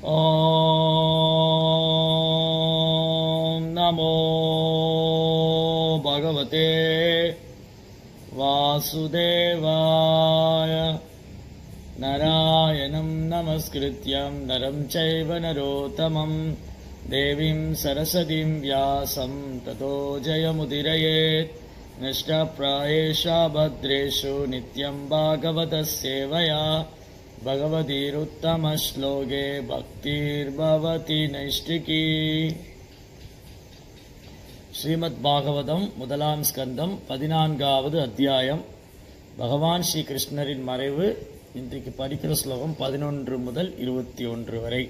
ॐ नमो भगवते वासुदेवाय। नारायणं नमस्कृत्यं नरं चैव नरोत्तमं देवीं सरस्वतीं व्यासं ततो जयमुदीरयेत्। नष्टप्रायेषु भद्रेषु नित्यं भागवतः सेवया भगवतीरुत्तमश्लोके भक्तिर्भवति नैष्टिकी। ஸ்ரீமத் பாகவதம் முதலாம் ஸ்கந்தம் 14வது அத்தியாயம். பகவான் ஸ்ரீ கிருஷ்ணரின் மறைவு. இன்றைக்கு படிக்கிற ஸ்லோகம் 11 முதல் 21 வரை.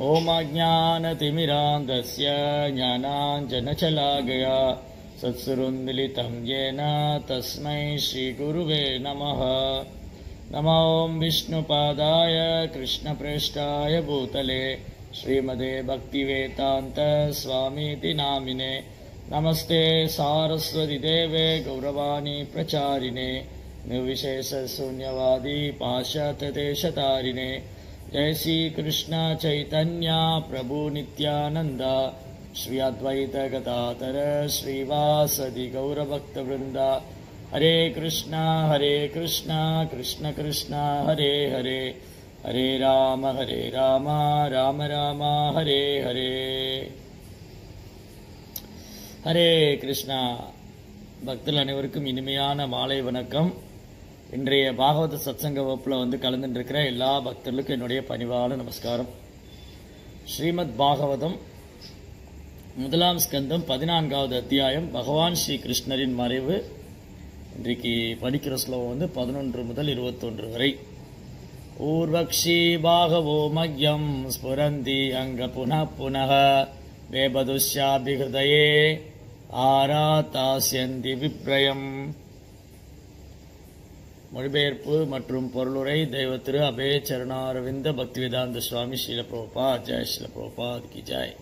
ஓம் அஜ்ஞானதிமிராந்தஸ்ய ஞானாஞ்சனசலாகயா சத்சுருன்மிலிதம் யேன தஸ்மை ஸ்ரீகுருவே நமः. நமோ விஷ்ணுபாதாய கிருஷ்ணப்ரேஷ்டாய பூதலே ஸ்ரீமதே பக்திவேதாந்த ஸ்வாமிதி நாமினே. நமஸ்தே சாரஸ்வதி தேவே கௌரவாணி பிரச்சாரிணே நிர்விசேஷசூன்யவாதி பாஷ்யாத்யதேசதாரிணே. जय श्री कृष्ण चैतन्य प्रभु नित्यानंद श्री अद्वैत गदाधर श्रीवासदि गौरभक्तवृंद. हरे कृष्ण कृष्ण कृष्ण हरे हरे, हरे राम राम राम हरे हरे. हरे कृष्णा. பக்தர்கள் அனைவருக்கும் இனிமையான மாலை வணக்கம். இன்றைய பாகவத சத்சங்க வகுப்புல கலந்துட்டு இருக்கிற எல்லா பக்தர்களுக்கும் என்னுடைய பணிவான நமஸ்காரம். ஸ்ரீமத் பாகவதம் முதலாம் ஸ்கந்தம் 14வது அத்தியாயம் பகவான் ஸ்ரீ கிருஷ்ணரின் மறைவு. இன்றைக்கு படிக்கிற ஸ்லோகம் 11 முதல் 21 வரை. ஊர்வக்ஷி பாகவோ மக்யம் ஸ்புரந்தி அங்க புனః புனः வேபதுஷ்யாபிஹிருதயே ஆராதாஸ்யந்தி விப்ரயம். மொழிபெயர்ப்பு மற்றும் பொருளுரை தெய்வ திரு அபே சரணாரவிந்த பக்திவேதாந்த சுவாமி ஸ்ரீல பிரபுபாத். ஜெய் ஸ்ரீல பிரபுபாத் கி ஜெய்.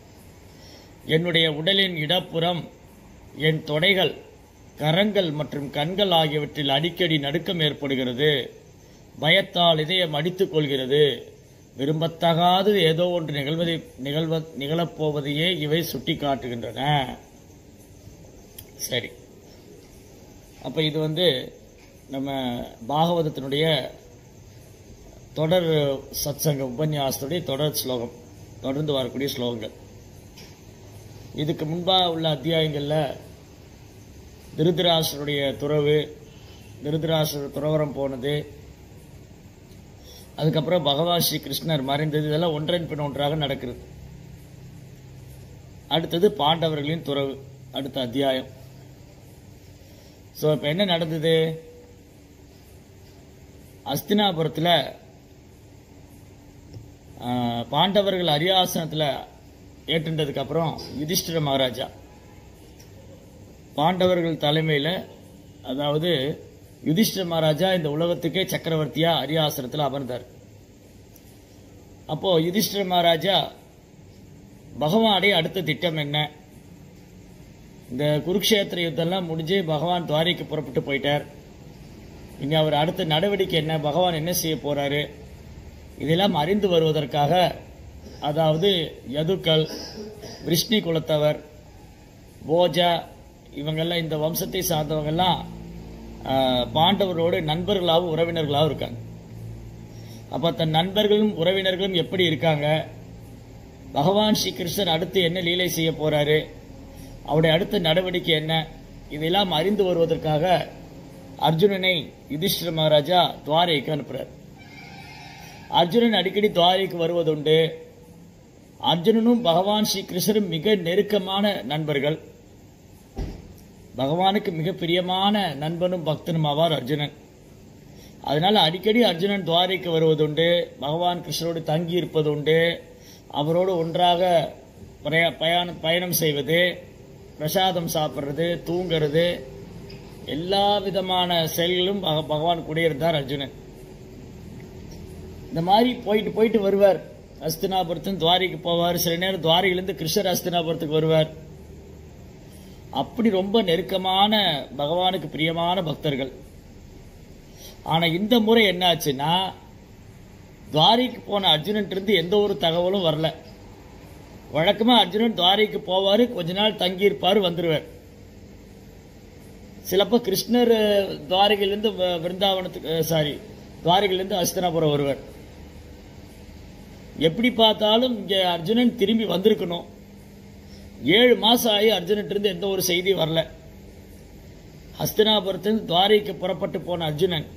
என்னுடைய உடலின் இடப்புறம் என் தொடைகள், கரங்கள் மற்றும் கண்கள் ஆகியவற்றில் அடிக்கடி நடுக்கம் ஏற்படுகிறது. பயத்தால் இதயம் அடித்துக் கொள்கிறது. விரும்பத்தகாது ஏதோ ஒன்று நிகழப்போவதையே இவை சுட்டி காட்டுகின்றன. சரி, அப்ப இது நம்ம பாகவதத்தினுடைய தொடர் சத்சங்க உபன்யாசத்துடைய தொடர் ஸ்லோகம், தொடர்ந்து வரக்கூடிய ஸ்லோகங்கள். இதுக்கு முன்பாக உள்ள அத்தியாயங்கள்ல திருதராஷ்டிரருடைய துறவு, திருதராஷ்டிரர் துறவரம் போனது, அதுக்கப்புறம் பகவான் ஸ்ரீ கிருஷ்ணர் மறைந்தது, இதெல்லாம் ஒன்றன் பின் ஒன்றாக நடக்கிறது. அடுத்தது பாண்டவர்களின் துறவு, அடுத்த அத்தியாயம். ஸோ இப்போ என்ன நடந்தது? அஸ்தினாபுரத்தில் பாண்டவர்கள் அரியாசனத்தில் ஏற்றுன்றதுக்கு அப்புறம் யுதிஷ்டிர மகாராஜா பாண்டவர்கள் தலைமையில், அதாவது யுதிஷ்டிர மகாராஜா இந்த உலகத்துக்கே சக்கரவர்த்தியா அரியாசனத்தில் அமர்ந்தார். அப்போ யுதிஷ்டிர மகாராஜா பகவானுடைய அடுத்த திட்டம் என்ன? இந்த குருக்ஷேத்திர யுத்தம்லாம் முடிஞ்சு பகவான் துவாரிக்கு புறப்பட்டு போயிட்டார். இனி அவர் அடுத்த நடவடிக்கை என்ன, பகவான் என்ன செய்ய போறாரு, இதெல்லாம் அறிந்து வருவதற்காக, அதாவது யதுக்கள், விஷ்ணு குலத்தவர், போஜா, இவங்கெல்லாம் இந்த வம்சத்தை சார்ந்தவங்கெல்லாம் பாண்டவரோடு நண்பர்களாகவும் உறவினர்களாகவும் இருக்காங்க. அப்ப தன் நண்பர்களும் உறவினர்களும் எப்படி இருக்காங்க, பகவான் ஸ்ரீ கிருஷ்ணர் அடுத்து என்ன லீலை செய்ய போறாரு, அவருடைய அடுத்த நடவடிக்கை என்ன, இதெல்லாம் அறிந்து வருவதற்காக அர்ஜுனனை யுதிஷ்டிர மகாராஜா துவாரைக்கு அனுப்புறார். அர்ஜுனன் அடிக்கடி துவாரைக்கு வருவதுண்டு. அர்ஜுனனும் பகவான் ஸ்ரீ கிருஷ்ணரும் மிக நெருக்கமான நண்பர்கள். பகவானுக்கு மிக பிரியமான நண்பனும் பக்தனும் ஆவார் அர்ஜுனன். அதனால அடிக்கடி அர்ஜுனன் துவாரைக்கு வருவதுண்டு, பகவான் கிருஷ்ணரோடு தங்கி இருப்பதுண்டு, அவரோடு ஒன்றாக பயணம் செய்வது, பிரசாதம் சாப்பிட்றது, தூங்கிறது, எல்லா விதமான செயல்களும் பகவான் கூட இருந்தார் அர்ஜுனன். இந்த மாதிரி போயிட்டு வருவார். அஸ்தினாபுரத்தின் துவாரிக்கு போவார். சில நேரம் துவாரியிலிருந்து கிருஷ்ணர் அஸ்தினாபுரத்துக்கு வருவார். அப்படி ரொம்ப நெருக்கமான பகவானுக்கு பிரியமான பக்தர்கள். ஆனா இந்த முறை என்ன ஆச்சுன்னா, துவாரிக்கு போன அர்ஜுனன் இருந்து எந்த ஒரு தகவலும் வரல. வழக்கமா அர்ஜுனன் துவாரிக்கு போவாரு, கொஞ்ச நாள் தங்கி இருப்பாரு, வந்துருவார். சிலப்போ கிருஷ்ணர் துவாரகையிலிருந்து விருந்தாவனத்துக்கு துவாரகையிலிருந்து ஹஸ்தினாபுரம் வருவார். எப்படி பார்த்தாலும் இங்க அர்ஜுனன் திரும்பி வந்திருக்கணும். 7 மாசம் ஆகி அர்ஜுனன் இருந்து எந்த ஒரு செய்தி வரல. ஹஸ்தினாபுரத்திலிருந்து துவாரகைக்கு புறப்பட்டு போன அர்ஜுனன்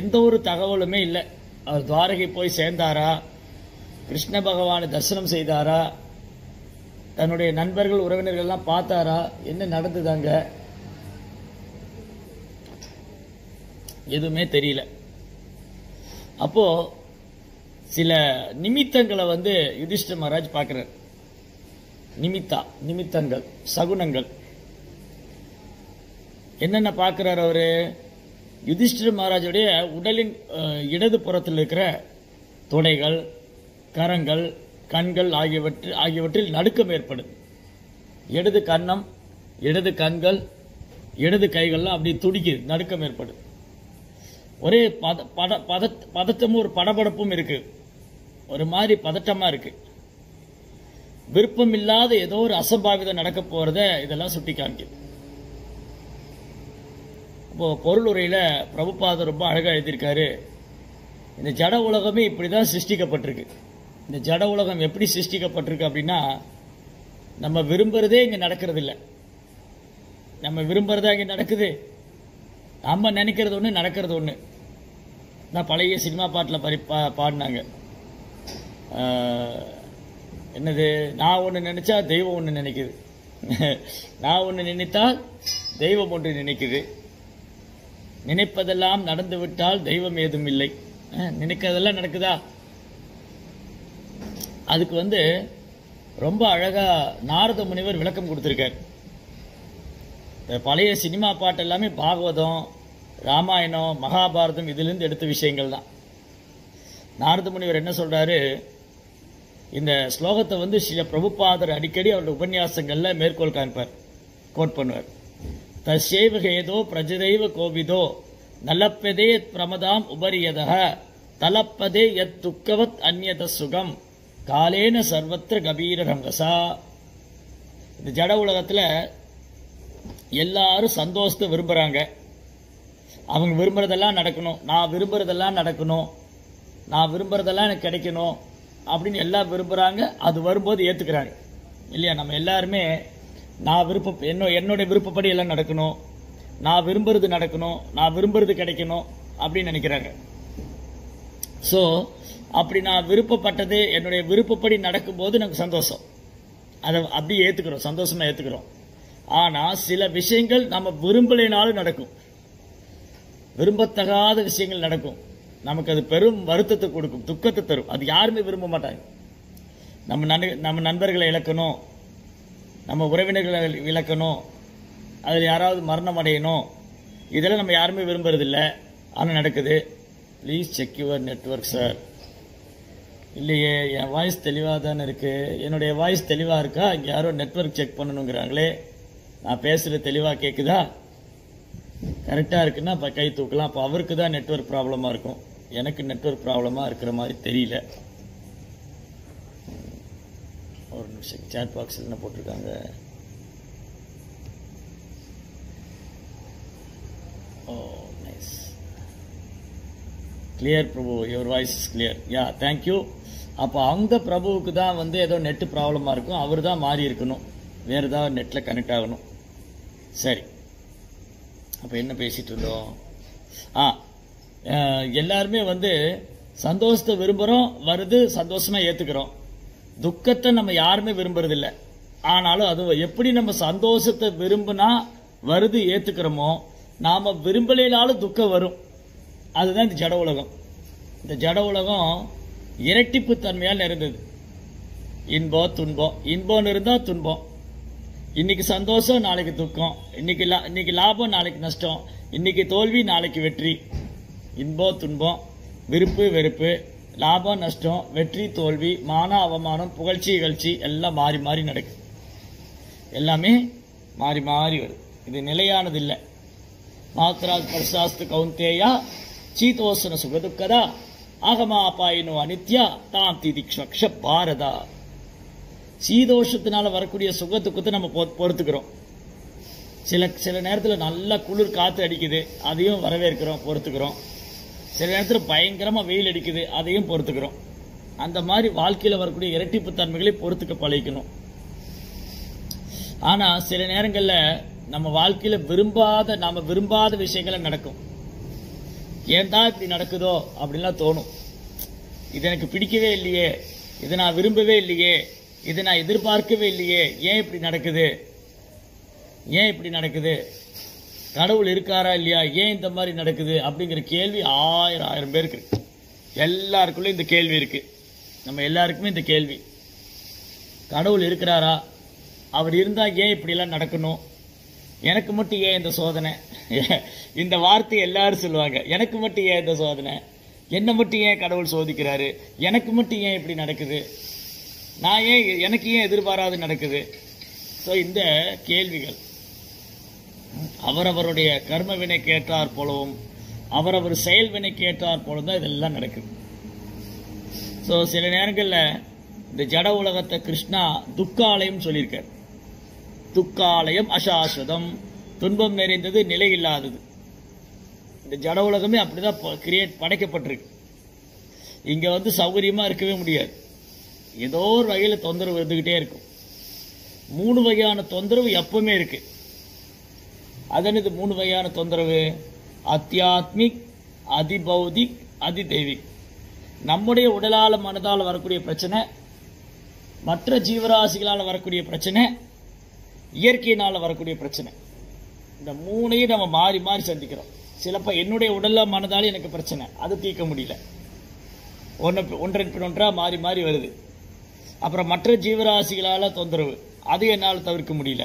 எந்த ஒரு தகவலுமே இல்லை. அவர் துவாரகை போய் சேர்ந்தாரா, கிருஷ்ண பகவானை தரிசனம் செய்தாரா, தன்னுடைய நண்பர்கள் உறவினர்கள் எல்லாம் பார்த்தாரா, என்ன நடந்ததாங்க எதுவுமே தெரியல. அப்போ சில நிமித்தங்களை யுதிஷ்டிர மகாராஜ் பார்க்கிறார். நிமித்தங்கள், சகுனங்கள் என்னென்ன பார்க்கிறார் அவரு? யுதிஷ்டிர மகாராஜுடைய உடலின் இடது புறத்தில் இருக்கிற தொடைகள், கரங்கள், கண்கள் ஆகியவற்றில் நடுக்கம் ஏற்படுது. இடது கன்னம், இடது கண்கள், இடது கைகள்லாம் அப்படி துடிக்குது, நடுக்கம் ஏற்படுது. ஒரே பதட்டமும் ஒரு படபடப்பும் இருக்கு, ஒரு மாதிரி பதட்டமா இருக்கு. விருப்பம் இல்லாத ஏதோ ஒரு அசம்பாவிதம் நடக்க போறத இதெல்லாம் சுட்டி காமிக்குது. இப்போ பொருள் உரையில பிரபுபாதர் ரொம்ப அழகா எழுதியிருக்காரு. இந்த ஜட உலகமே இப்படிதான் சிருஷ்டிக்கப்பட்டிருக்கு. இந்த ஜட உலகம் எப்படி சிருஷ்டிக்கப்பட்டிருக்கு அப்படின்னா, நம்ம விரும்புறதே இங்க நடக்கிறது இல்லை. நம்ம விரும்புறதா இங்க நடக்குது, நம்ம நினைக்கிறது ஒண்ணு, நடக்கிறது ஒண்ணு. நான் பழைய சினிமா பாட்டில் பாடினாங்க, என்னது, நான் ஒன்று நினைச்சா தெய்வம் ஒன்று நினைக்குது, நான் ஒன்று நினைத்தால் தெய்வம் ஒன்று நினைக்குது, நினைப்பதெல்லாம் நடந்து விட்டால் தெய்வம் ஏதும் இல்லை. நினைக்கிறதெல்லாம் நடக்குதா? அதுக்கு ரொம்ப அழகா நாரத முனிவர் விளக்கம் கொடுத்திருக்கார். பழைய சினிமா பாட்டு எல்லாமே பாகவதம், ராமாயணம், மகாபாரதம் இதிலிருந்து எடுத்த விஷயங்கள் தான். நாரத முனிவர் என்ன சொல்றாரு, இந்த ஸ்லோகத்தை ஸ்ரீ பிரபுபாதர் அடிக்கடி அவருடைய உபன்யாசங்கள்ல மேற்கோள் காண்பார், கோட் பண்ணுவார். தஸ்யைவ ஹேதோ பிரஜதைவ கோவிதோ நலப்பதே பிரமதாம் உபரியதः தலப்பதே யத் துக்கவத் அந்யத சுகம் காலேன சர்வத்திர கபீர ரங்கசா. இந்த ஜட உலகத்துல எல்லாரும் சந்தோஷத்தை விரும்புறாங்க. அவங்க விரும்புறதெல்லாம் நடக்கணும், நான் விரும்புறதெல்லாம் நடக்கணும், நான் விரும்புறதெல்லாம் எனக்கு கிடைக்கணும் அப்படின்னு எல்லாம் விரும்புறாங்க. அது வரும்போது ஏத்துக்கிறாங்க இல்லையா? நம்ம எல்லாருமே நான் என்னுடைய விருப்பப்படி எல்லாம் நடக்கணும், நான் விரும்புறது நடக்கணும், நான் விரும்புறது கிடைக்கணும் அப்படின்னு நினைக்கிறாங்க. ஸோ அப்படி நான் விருப்பப்பட்டது என்னுடைய விருப்பப்படி நடக்கும்போது எனக்கு சந்தோஷம், அதை அப்படியே ஏத்துக்கிறோம், சந்தோஷமா ஏத்துக்கிறோம். ஆனா சில விஷயங்கள் நம்ம விரும்பலைனாலும் நடக்கும், விரும்பத்தகாத விஷயங்கள் நடக்கும், நமக்கு அது பெரும் வருத்தத்தை கொடுக்கும், துக்கத்தை தரும். அது யாருமே விரும்ப மாட்டாங்க. நம்ம நண்பர்களை இழக்கணும், நம்ம உறவினர்களை இழக்கணும், அதில் யாராவது மரணம் அடையணும், இதெல்லாம் நம்ம யாருமே விரும்புறதில்லை. ஆனால் நடக்குது. Please check your network sir. இல்லையே, என் வாய்ஸ் தெளிவாக தானே இருக்கு. என்னுடைய வாய்ஸ் தெளிவாக இருக்கா? இங்கே யாரோ நெட்வொர்க் செக் பண்ணணுங்கிறாங்களே. நான் பேசுறது தெளிவாக கேட்குதா? கரெக்டாக இருக்குன்னா இப்போ கை தூக்கலாம். அப்போ அவருக்கு தான் நெட்வொர்க் ப்ராப்ளமாக இருக்கும், எனக்கு நெட்வொர்க் ப்ராப்ளமாக இருக்கிற மாதிரி தெரியல. ஒரு நிமிஷம், சாட் பாக்ஸில் என்ன போட்டிருக்காங்க? ஓ nice, clear Prabhu, your voice is clear. Yeah, thank you. அப்போ அந்த பிரபுவுக்கு தான் ஏதோ நெட்டு ப்ராப்ளமாக இருக்கும், அவர் தான் மாறி இருக்கணும், வேறு ஏதாவது நெட்டில் கனெக்ட் ஆகணும். சரி, அப்போ என்ன பேசிட்டு இருந்தோம்? எல்லாருமே சந்தோஷத்தை விரும்புகிறோம், வருது, சந்தோஷமா ஏற்றுக்கிறோம். துக்கத்தை நம்ம யாருமே விரும்புறதில்லை. ஆனாலும் அது எப்படி நம்ம சந்தோஷத்தை விரும்பினா வருது ஏற்றுக்கிறோமோ, நாம விரும்பலைனாலும் துக்கம் வரும். அதுதான் இந்த ஜட உலகம். இந்த ஜட உலகம் இரட்டிப்பு தன்மையால் நிறைந்தது. இன்பம் துன்பம், இன்பம் இருந்தால் துன்பம். இன்னைக்கு சந்தோஷம், நாளைக்கு துக்கம். இன்னைக்கு லாபம், நாளைக்கு நஷ்டம். இன்னைக்கு தோல்வி, நாளைக்கு வெற்றி. இன்பம் துன்பம், விருப்பு வெறுப்பு, லாபம் நஷ்டம், வெற்றி தோல்வி, மான அவமானம், புகழ்ச்சி இகழ்ச்சி எல்லாம் மாறி மாறி நடக்குது. எல்லாமே மாறி மாறி வருது. இது நிலையானது இல்லை. மாத்ராத் பர்சாஸ்து கௌந்தேயா சீதோசன சுகதுக்கதா ஆகமாபாயினோ அனித்யா தாம் திதிக்ஷ பாரதா. சீதோஷத்தினால வரக்கூடிய சுக துக்கத்தை நம்ம பொறுத்துக்கிறோம். சில நேரத்தில் நல்லா குளிர் காற்று அடிக்குது, அதையும் வரவேற்கிறோம், பொறுத்துக்கிறோம். சில நேரத்தில் பயங்கரமாக வெயில் அடிக்குது, அதையும் பொறுத்துக்கிறோம். அந்த மாதிரி வாழ்க்கையில் வரக்கூடிய இரட்டிப்பு தன்மைகளை பொறுத்துக்க பழகிக்கணும். ஆனால் சில நேரங்களில் நம்ம வாழ்க்கையில் நாம விரும்பாத விஷயங்கள் நடக்கும். ஏன் தான் இப்படி நடக்குதோ அப்படின்லாம் தோணும். இது எனக்கு பிடிக்கவே இல்லையே, இதை நான் விரும்பவே இல்லையே, இதை நான் எதிர்பார்க்கவே இல்லையே, ஏன் இப்படி நடக்குது, கடவுள் இருக்காரா இல்லையா, ஏன் இந்த மாதிரி நடக்குது அப்படிங்கிற கேள்வி ஆயிரம் பேருக்கு இருக்கு. எல்லாருக்குள்ளே இந்த கேள்வி இருக்கு. நம்ம எல்லாருக்குமே இந்த கேள்வி, கடவுள் இருக்கிறாரா, அவர் இருந்தா ஏன் இப்படிலாம் நடக்கணும், எனக்கு மட்டும் ஏன் இந்த சோதனை. இந்த வார்த்தை எல்லாரும் சொல்லுவாங்க, எனக்கு மட்டும் ஏன் இந்த சோதனை, என்னை மட்டும் ஏன் கடவுள் சோதிக்கிறாரு, எனக்கு மட்டும் ஏன் இப்படி நடக்குது, எனக்கு ஏன் எதிர்பாராது நடக்குது. ஸோ இந்த கேள்விகள் அவரவருடைய கர்ம வினை கேட்டார் போலவும் அவரவர் செயல் வினை கேட்டார் போலவும் தான் இதெல்லாம் நடக்குது. ஸோ சில நேரங்களில் இந்த ஜட உலகத்தை கிருஷ்ணா துக்காலயம் சொல்லியிருக்கார். துக்காலயம் அசாஸ்வதம், துன்பம் நிறைந்தது, நிலை இல்லாதது. இந்த ஜட உலகமே அப்படிதான் படைக்கப்பட்டிருக்கு. இங்க சௌகரியமா இருக்கவே முடியாது. ஏதோ ஒரு வகையில் தொந்தரவு இருந்துகிட்டே இருக்கும். 3 வகையான தொந்தரவு எப்பவுமே இருக்கு. அதனது 3 வகையான தொந்தரவு: அத்தியாத்மிக், அதிபௌதிக், அதிதெய்வீக். நம்முடைய உடலால மனதால் வரக்கூடிய பிரச்சனை, மற்ற ஜீவராசிகளால் வரக்கூடிய பிரச்சனை, இயற்கையினால் வரக்கூடிய பிரச்சனை. இந்த 3ஐயும் நம்ம மாறி மாறி சந்திக்கிறோம். சிலப்போ என்னுடைய உடல்ல மனதால் எனக்கு பிரச்சனை, அது தீர்க்க முடியல, ஒன்றா மாறி மாறி வருது. அப்புறம் மற்ற ஜீவராசிகளால் தொந்தரவு, அது என்னால் தவிர்க்க முடியல.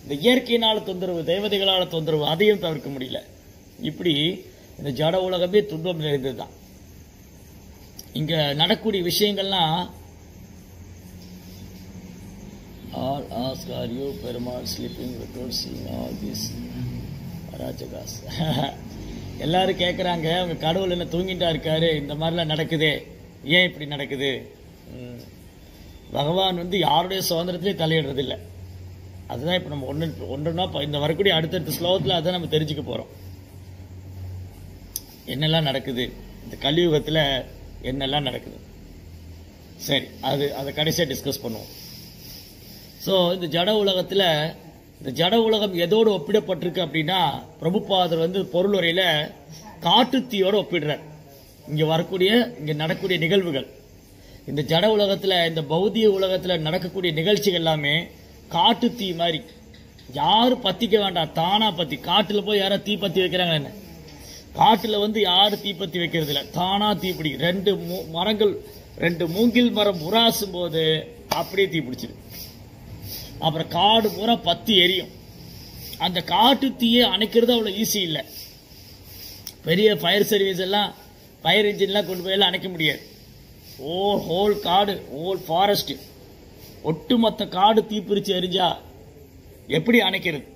இந்த இயற்கையினால் தொந்தரவு, தேவதைகளால் தொந்தரவு, அதையும் தவிர்க்க முடியல. இப்படி இந்த ஜட உலகமே துன்பம் நிறைந்தது தான். இங்க நடக்கூடிய விஷயங்கள்லாம் all ask are you Perumal sleeping without seeing all this arajagas. எல்லாரும் கேட்குறாங்க, அவங்க கடவுள் என்ன தூங்கிட்டா இருக்காரு, இந்த மாதிரிலாம் நடக்குதே, ஏன் இப்படி நடக்குது. பகவான் யாருடைய சுதந்திரத்திலே தலையிடுறது இல்லை. அதுதான் இப்போ நம்ம ஒன்றுனா இந்த வரக்கூடிய அடுத்தடுத்த ஸ்லோகத்தில் அதை நம்ம தெரிஞ்சுக்க போகிறோம். என்னெல்லாம் நடக்குது இந்த கலியுகத்தில், என்னெல்லாம் நடக்குது. சரி, அதை கடைசியாக டிஸ்கஸ் பண்ணுவோம். ஸோ இந்த ஜட உலகத்தில், இந்த ஜட உலகம் எதோடு ஒப்பிடப்பட்டிருக்கு அப்படின்னா, பிரபுபாதர் பொருளுரையில் காட்டுத்தீயோடு ஒப்பிடுறார். இங்கே நடக்கூடிய நிகழ்வுகள், இந்த ஜட உலகத்தில், இந்த பௌதிக உலகத்தில் நடக்கக்கூடிய நிகழ்ச்சிகள் எல்லாமே காட்டு தீ மாதிரி. யாரும் பற்றிக்க வேண்டாம், தானா பற்றி. காட்டில் போய் யாரும் தீ பற்றி வைக்கிறாங்க என்ன? காட்டில் யாரும் தீப்பத்தி வைக்கிறது இல்லை, தானா தீ பிடிக்கும். 2 மூங்கில் மரம் உராசும் போது அப்படியே தீ பிடிச்சிருக்கு. அப்புறம் காடு பூரா பத்தி எரியும். அந்த காட்டு தீயை அணைக்கிறது அவ்வளோ ஈஸி இல்லை. பெரிய ஃபயர் சர்வீஸ் எல்லாம், ஃபயர் இன்ஜின்லாம் கொண்டு போயெல்லாம் அணைக்க முடியாது. ஹோல் காடு, ஹோல் ஃபாரஸ்ட், ஒட்டுமொத்த காடு தீப்பிரிச்சு எரிஞ்சா எப்படி அணைக்கிறது?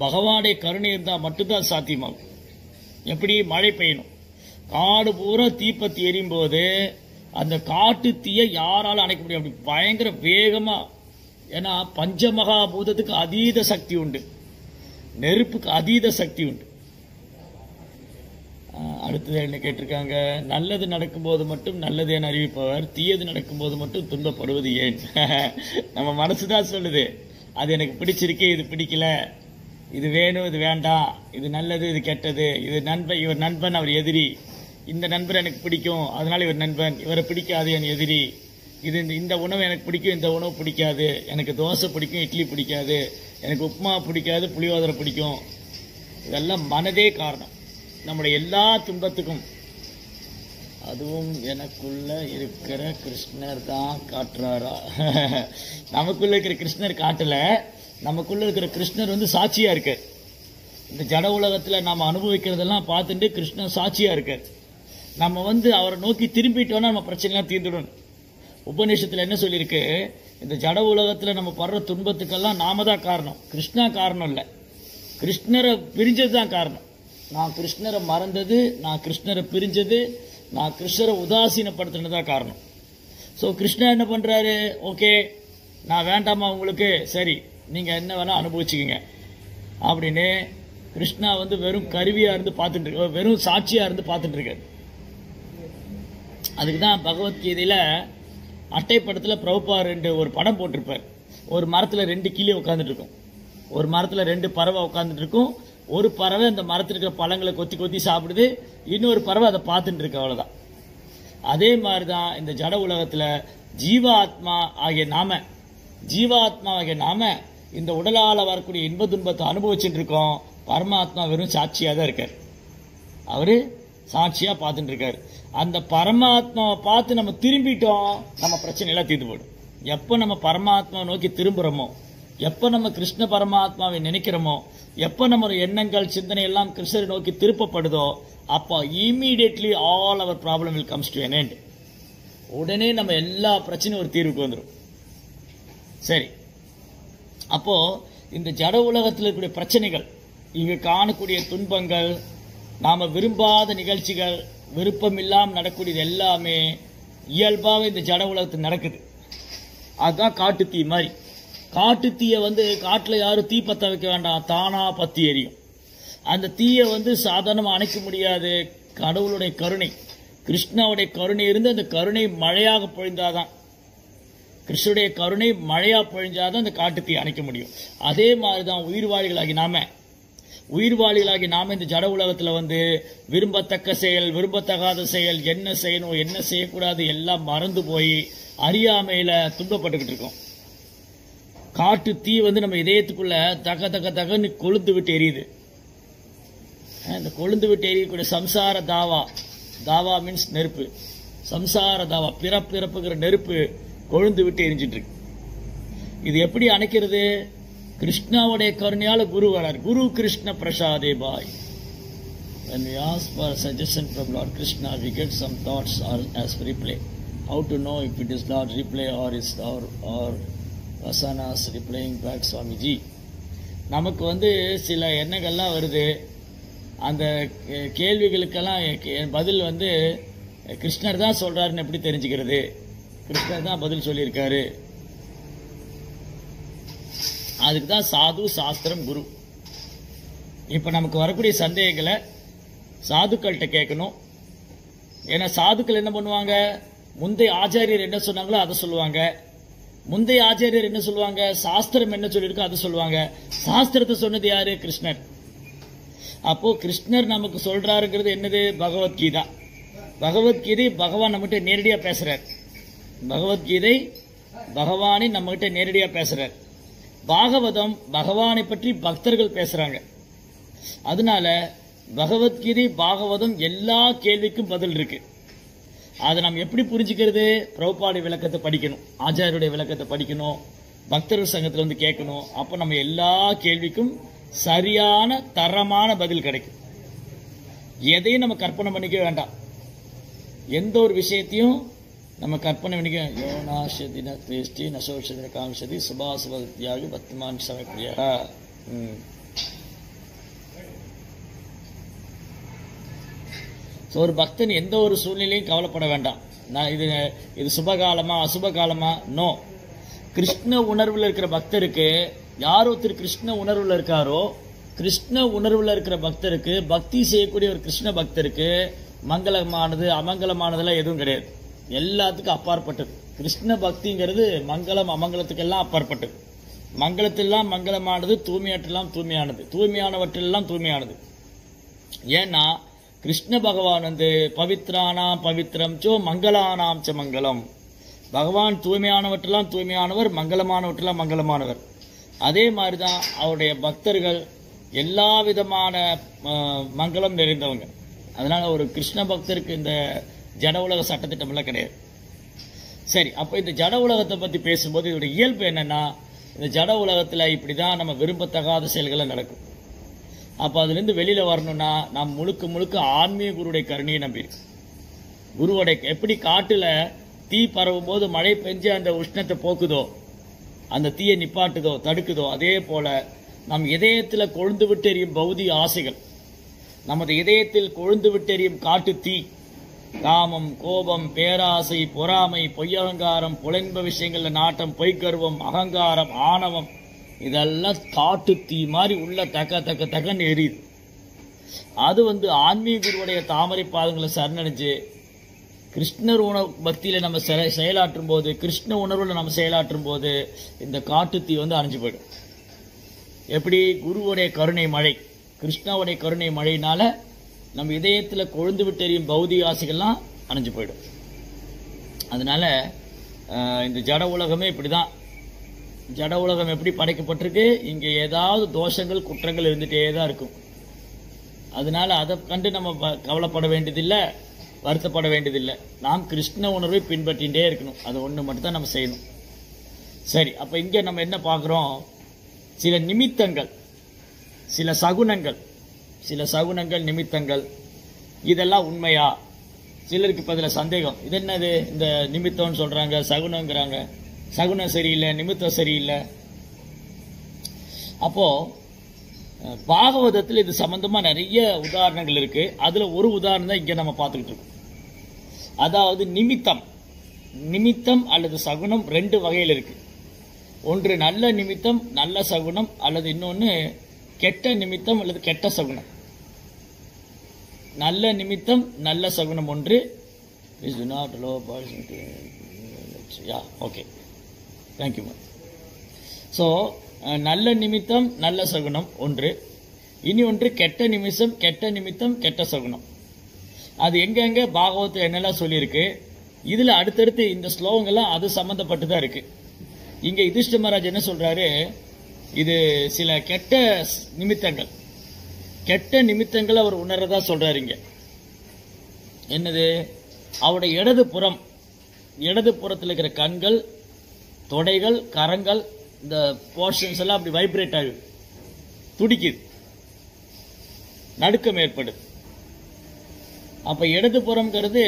பகவானுடைய கருணை இருந்தால் மட்டும்தான் சாத்தியமாகும். எப்படி? மழை பெய்யணும். காடு பூரா தீப்பத்தி எரியும் போது அந்த காட்டு தீயை யாராலும் அணைக்க முடியும்? அப்படி பயங்கர வேகமா. ஏன்னா பஞ்சமகாபூதத்துக்கு அதீத சக்தி உண்டு, நெருப்புக்கு அதீத சக்தி உண்டு. அடுத்தது என்ன கேட்டிருக்காங்க, நல்லது நடக்கும்போது மட்டும் நல்லது என அறிவிப்பவர், தீயது நடக்கும்போது மட்டும் துன்பப்படுவது ஏன்? நம்ம மனசுதான் சொல்லுது, அது எனக்கு பிடிச்சிருக்கு, இது பிடிக்கல, இது வேணும், இது வேண்டாம், இது நல்லது, இது கெட்டது, இது நண்பன், இவர் நண்பன், அவர் எதிரி, இந்த நண்பர் எனக்கு பிடிக்கும் அதனால இவர் நண்பன், இவரை பிடிக்காது என் எதிரி, இது இந்த உணவு எனக்கு பிடிக்கும், இந்த உணவு பிடிக்காது, எனக்கு தோசை பிடிக்கும், இட்லி பிடிக்காது, எனக்கு உப்புமா பிடிக்காது, புளியோதரை பிடிக்கும். இதெல்லாம் மனதே காரணம் நம்முடைய எல்லா துன்பத்துக்கும். அதுவும் எனக்குள்ள இருக்கிற கிருஷ்ணர் தான் காட்டுறாரா? நமக்குள்ள இருக்கிற கிருஷ்ணர் காட்டல, நமக்குள்ள இருக்கிற கிருஷ்ணர் சாட்சியா இருக்கார். இந்த ஜட உலகத்துல நாம அனுபவிக்கிறதெல்லாம் பார்த்துட்டு கிருஷ்ணர் சாட்சியா இருக்கார். நம்ம அவரை நோக்கி திரும்பிட்டோம்னா நம்ம பிரச்சனைலாம் தீர்ந்துடும். உபநிஷத்துல என்ன சொல்லியிருக்கு, இந்த ஜட உலகத்துல நம்ம படுற துன்பத்துக்கெல்லாம் நாம தான் காரணம், கிருஷ்ணா காரணம் இல்லை. கிருஷ்ணரை பிரிஞ்சது தான் காரணம். நான் கிருஷ்ணரை மறந்தது, நான் கிருஷ்ணரை பிரிஞ்சது, நான் கிருஷ்ணரை உதாசீனப்படுத்தினது தான் காரணம். ஸோ கிருஷ்ணர் என்ன பண்ணுறாரு, ஓகே நான் வேண்டாமா உங்களுக்கு, சரி நீங்கள் என்ன வேணால் அனுபவிச்சுக்கோங்க அப்படின்னு கிருஷ்ணா வந்து வெறும் கருவியாக இருந்து பார்த்துட்டு இருக்க, வெறும் சாட்சியாக இருந்து பார்த்துட்டு இருக்காரு. அதுக்கு தான் பகவத்கீதையில் அட்டைப்படத்தில் பிரபுபா ஒரு படம் போட்டிருப்பார். ஒரு மரத்தில் 2 கிளி உட்காந்துட்டு இருக்கும், ஒரு மரத்தில் 2 பறவை உட்காந்துட்டு இருக்கும். ஒரு பறவை அந்த மரத்தில் இருக்கிற பழங்களை கொத்தி கொத்தி சாப்பிடுது, இன்னொரு பறவை அதை பார்த்துட்டு இருக்கு, அவ்வளோதான். அதே மாதிரி தான் இந்த ஜட உலகத்தில் ஜீவாத்மா ஆகிய நாம இந்த உடலால் வரக்கூடிய இன்ப துன்பத்தை அனுபவிச்சுட்டு இருக்கோம். பரமாத்மா வெறும் சாட்சியாக தான் இருக்கார், அவரு சாட்சியாக பார்த்துட்டு இருக்காரு. அந்த பரமாத்மாவை பார்த்து நம்ம திரும்பிட்டோம், நம்ம பிரச்சனையெல்லாம் தீர்ந்து போயிடும். எப்போ நம்ம பரமாத்மாவை நோக்கி திரும்புகிறோமோ, எப்போ நம்ம கிருஷ்ண பரமாத்மாவை நினைக்கிறோமோ, எப்போ நம்ம எண்ணங்கள் சிந்தனை எல்லாம் கிருஷ்ணரை நோக்கி திருப்பப்படுதோ, அப்போ immediately all our problem will comes to an end. உடனே நம்ம எல்லா பிரச்சனையும் ஒரு தீர்வுக்கு வந்துடும். சரி, அப்போ இந்த ஜட உலகத்தில் இருக்கக்கூடிய பிரச்சனைகள், இங்கு காணக்கூடிய துன்பங்கள், நாம விரும்பாத நிகழ்ச்சிகள், விருப்பம் இல்லாமல் நடக்கூடியது எல்லாமே இயல்பாக இந்த ஜட உலகத்தில் நடக்குது. அதுதான் காட்டு தீ மாதிரி. காட்டு தீயை வந்து காட்டில் யாரும் தீ பற்ற வைக்க வேண்டாம், தானா பத்தி எரியும். அந்த தீயை வந்து சாதாரணமாக அணைக்க முடியாது. கடவுளுடைய கருணை, கிருஷ்ணாவுடைய கருணை இருந்து அந்த கருணை மழையாக பொழிந்தாதான், கிருஷ்ணனுடைய கருணை மழையாக பொழிஞ்சாதான் அந்த காட்டு தீ அணைக்க முடியும். அதே மாதிரி தான் உயிர்வாளிகளாகி நாம இந்த ஜட உலகத்தில் வந்து விரும்பத்தக்க செயல், விரும்பத்தகாத செயல், என்ன செய்யணும் என்ன செய்யக்கூடாது எல்லாம் மறந்து போய் அறியாமையில துன்பப்பட்டுக்கிட்டு இருக்கோம். காட்டு தீ வந்து நம்ம இதயத்துக்குள்ள தக தக தகன்னு கொழுந்து விட்டு எரியுது. இந்த கொழுந்து விட்டு எரியக்கூடிய சம்சார தாவா மீன்ஸ் நெருப்பு. சம்சார தாவா, பிறப்புங்கிற நெருப்பு கொழுந்து விட்டு எரிஞ்சிட்டு இருக்கு. இது எப்படி அணைக்கிறது? கிருஷ்ணாவுடைய கருணையால குரு வரார். குரு கிருஷ்ண பிரசாதே பாய். When we ask for a suggestion from Lord Krishna, we get some thoughts as replay. How to know if it is Lord replay or is or Vasanas replaying back Swamiji? நமக்கு வந்து சில எண்ணங்கள்லாம் வருது. அந்த கேள்விகளுக்கெல்லாம் பதில் வந்து கிருஷ்ணர் தான் சொல்றாருன்னு எப்படி தெரிஞ்சுக்கிறது? கிருஷ்ணர் தான் பதில் சொல்லியிருக்காரு. அதுக்கு தான் சாது, சாஸ்திரம், குரு. இப்போ நமக்கு வரக்கூடிய சந்தேகங்களை சாதுக்கள்கிட்ட கேட்கணும். ஏன்னா சாதுக்கள் என்ன பண்ணுவாங்க, முந்தைய ஆச்சாரியர் என்ன சொன்னாங்களோ அதை சொல்லுவாங்க. முந்தைய ஆச்சாரியர் என்ன சொல்லுவாங்க, சாஸ்திரம் என்ன சொல்லியிருக்கோ அதை சொல்லுவாங்க. சாஸ்திரத்தை சொன்னது யாரு? கிருஷ்ணர். அப்போ கிருஷ்ணர் நமக்கு சொல்றாருங்கிறது என்னது? பகவத்கீதா. பகவத்கீதை பகவான் நம்மகிட்ட நேரடியாக பேசுறார். பகவத்கீதை பகவானை நம்மகிட்ட நேரடியாக பேசுறார். பாகவதம் பகவானை பற்றி பக்தர்கள் பேசுறாங்க. அதனால பகவத்கீதை, பாகவதம் எல்லா கேள்விக்கும் பதில் இருக்கு. அதை நாம் எப்படி புரிஞ்சுக்கிறது? பிரபுபாடி விளக்கத்தை படிக்கணும், ஆச்சாரியுடைய விளக்கத்தை படிக்கணும், பக்தர்கள் சங்கத்தில் வந்து கேட்கணும். அப்போ நம்ம எல்லா கேள்விக்கும் சரியான தரமான பதில் கிடைக்கும். எதையும் நம்ம கற்பனை பண்ணிக்க வேண்டாம். எந்த ஒரு விஷயத்தையும் நம்ம கற்பனை பண்ணிக்க. யோனாஷதின கிரேஷ்டி நசோஷதின காமிஷதி சுபாசுபத்தியாகி பக்திமான் சமப்பிரியா. ஒரு பக்தன் எந்த ஒரு சூழ்நிலையும் கவலைப்பட வேண்டாம். நான் இது சுபகாலமா அசுபகாலமா? நோ. கிருஷ்ண உணர்வில் இருக்கிற பக்தருக்கு, யார் ஒருத்தர் கிருஷ்ண உணர்வில் இருக்காரோ, கிருஷ்ண உணர்வில் இருக்கிற பக்தருக்கு, பக்தி செய்யக்கூடிய ஒரு கிருஷ்ண பக்தருக்கு மங்களமானது அமங்கலமானதெல்லாம் எதுவும் கிடையாது. எல்லாத்துக்கும் அப்பாற்பட்டது. கிருஷ்ண பக்திங்கிறது மங்களம் அமங்கலத்துக்கெல்லாம் அப்பாற்பட்டது. மங்களத்தெல்லாம் மங்களமானது, தூய்மையாற்றெல்லாம் தூய்மையானது, தூய்மையானவற்றெல்லாம் தூய்மையானது. ஏன்னா கிருஷ்ண பகவான் வந்து பவித்ரானாம் பவித்ரம் சோ மங்களானாம் ச மங்களம். பகவான் தூய்மையானவற்றெல்லாம் தூய்மையானவர், மங்களமானவற்றெல்லாம் மங்களமானவர். அதே மாதிரி தான் அவருடைய பக்தர்கள் எல்லா விதமான மங்களம் நிறைந்தவங்க. அதனால ஒரு கிருஷ்ண பக்தருக்கு இந்த ஜட உலக சட்டத்திட்டம் எல்லாம் கிடையாது. சரி, அப்போ இந்த ஜட உலகத்தை பற்றி பேசும்போது இதோட இயல்பு என்னன்னா, இந்த ஜட உலகத்தில் இப்படி தான் நம்ம விரும்பத்தகாத செயல்களை நடக்கும். அப்போ அதுலேருந்து வெளியில் வரணும்னா நாம் முழுக்க முழுக்க ஆன்மீக குருவுடைய கருணையை நம்பியிருக்கு. குருவோடைய எப்படி காட்டில் தீ பரவும் போது மழை பெஞ்சு அந்த உஷ்ணத்தை போக்குதோ, அந்த தீயை நிப்பாட்டுதோ, தடுக்குதோ, அதே போல நம் இதயத்தில் கொழுந்து விட்டெறியும் பௌதிக ஆசைகள், நமது இதயத்தில் கொழுந்து விட்டெறியும் காட்டு தீ, காமம், கோபம், பேராசை, பொறாமை, பொய்யகங்காரம், புலன்ப விஷயங்கள்ல நாட்டம், பொய்கர்வம், அகங்காரம், ஆணவம், இதெல்லாம் காட்டு தீ மாதிரி உள்ள தக்கன்னு எரியுது. அது ஆன்மீக குருவுடைய தாமரை பாதங்களை சரணடைஞ்சு கிருஷ்ணர் உணவு பக்தியில நம்ம செயலாற்றும் போது, கிருஷ்ண உணர்வுல நம்ம செயலாற்றும் போது இந்த காட்டு தீ அணைஞ்சு போயிடும். எப்படி? குருவுடைய கருணை மழை, கிருஷ்ணாவுடைய கருணை மழையினால நம்ம இதயத்தில் கொழுந்து விட்டெறியும் பௌதிக ஆசைகள்லாம் அணைஞ்சு போயிடும். அதனால இந்த ஜட உலகமே இப்படிதான். ஜட உலகம் எப்படி படைக்கப்பட்டிருக்கு? இங்கே ஏதாவது தோஷங்கள், குற்றங்கள் இருந்துகிட்டே தான் இருக்கும். அதனால அதை கண்டு நம்ம கவலைப்பட வேண்டியதில்லை, வருத்தப்பட வேண்டியதில்லை. நாம் கிருஷ்ண உணர்வை பின்பற்றிகிட்டே இருக்கணும். அது ஒன்று மட்டும் தான் நம்ம செய்யணும். சரி, அப்போ இங்கே நம்ம என்ன பார்க்குறோம்? சில நிமித்தங்கள், சில சகுனங்கள், நிமித்தங்கள், இதெல்லாம் உண்மையா? சிலருக்கு இப்போ இதில் சந்தேகம். இது என்னது? இந்த நிமித்தம்னு சொல்கிறாங்க, சகுனங்கிறாங்க. சகுனம் சரியில்லை, நிமித்தம் சரியில்லை. அப்போது பாகவதத்தில் இது சம்பந்தமாக நிறைய உதாரணங்கள் இருக்குது. அதில் ஒரு உதாரணம் தான் இங்கே நம்ம பார்த்துக்கிட்டு இருக்கோம். அதாவது நிமித்தம் அல்லது சகுனம் ரெண்டு வகையில் இருக்குது. ஒன்று நல்ல நிமித்தம், நல்ல சகுனம், அல்லது இன்னொன்று கெட்ட நிமித்தம் அல்லது கெட்ட சகுனம். நல்ல நிமித்தம், நல்ல சகுனம் ஒன்று. Is not low okay, thank you. So நல்ல நிமித்தம், நல்ல சகுனம் ஒன்று. இனி ஒன்று கெட்ட நிமித்தம், கெட்ட சகுனம். அது எங்கெங்க பாகவத்தில் என்னெல்லாம் சொல்லியிருக்கு. இதில் அடுத்தடுத்து இந்த ஸ்லோகங்கள்லாம் அது சம்மந்தப்பட்டு தான் இருக்கு. இங்கே யுதிஷ்டிர மகாராஜ் என்ன சொல்றாரு? இது சில கெட்ட நிமித்தங்களை அவர் உணர்றதா சொல்றாரு. இங்க என்னது? அவருடைய இடது புறத்தில் இருக்கிற கண்கள், தொடைகள், கரங்கள், இந்த போர்ஷன்ஸ் எல்லாம் அப்படி வைப்ரேட் ஆகுது, துடிக்குது, நடுக்கம் ஏற்படுது. அப்ப இடது புறம்ங்கிறது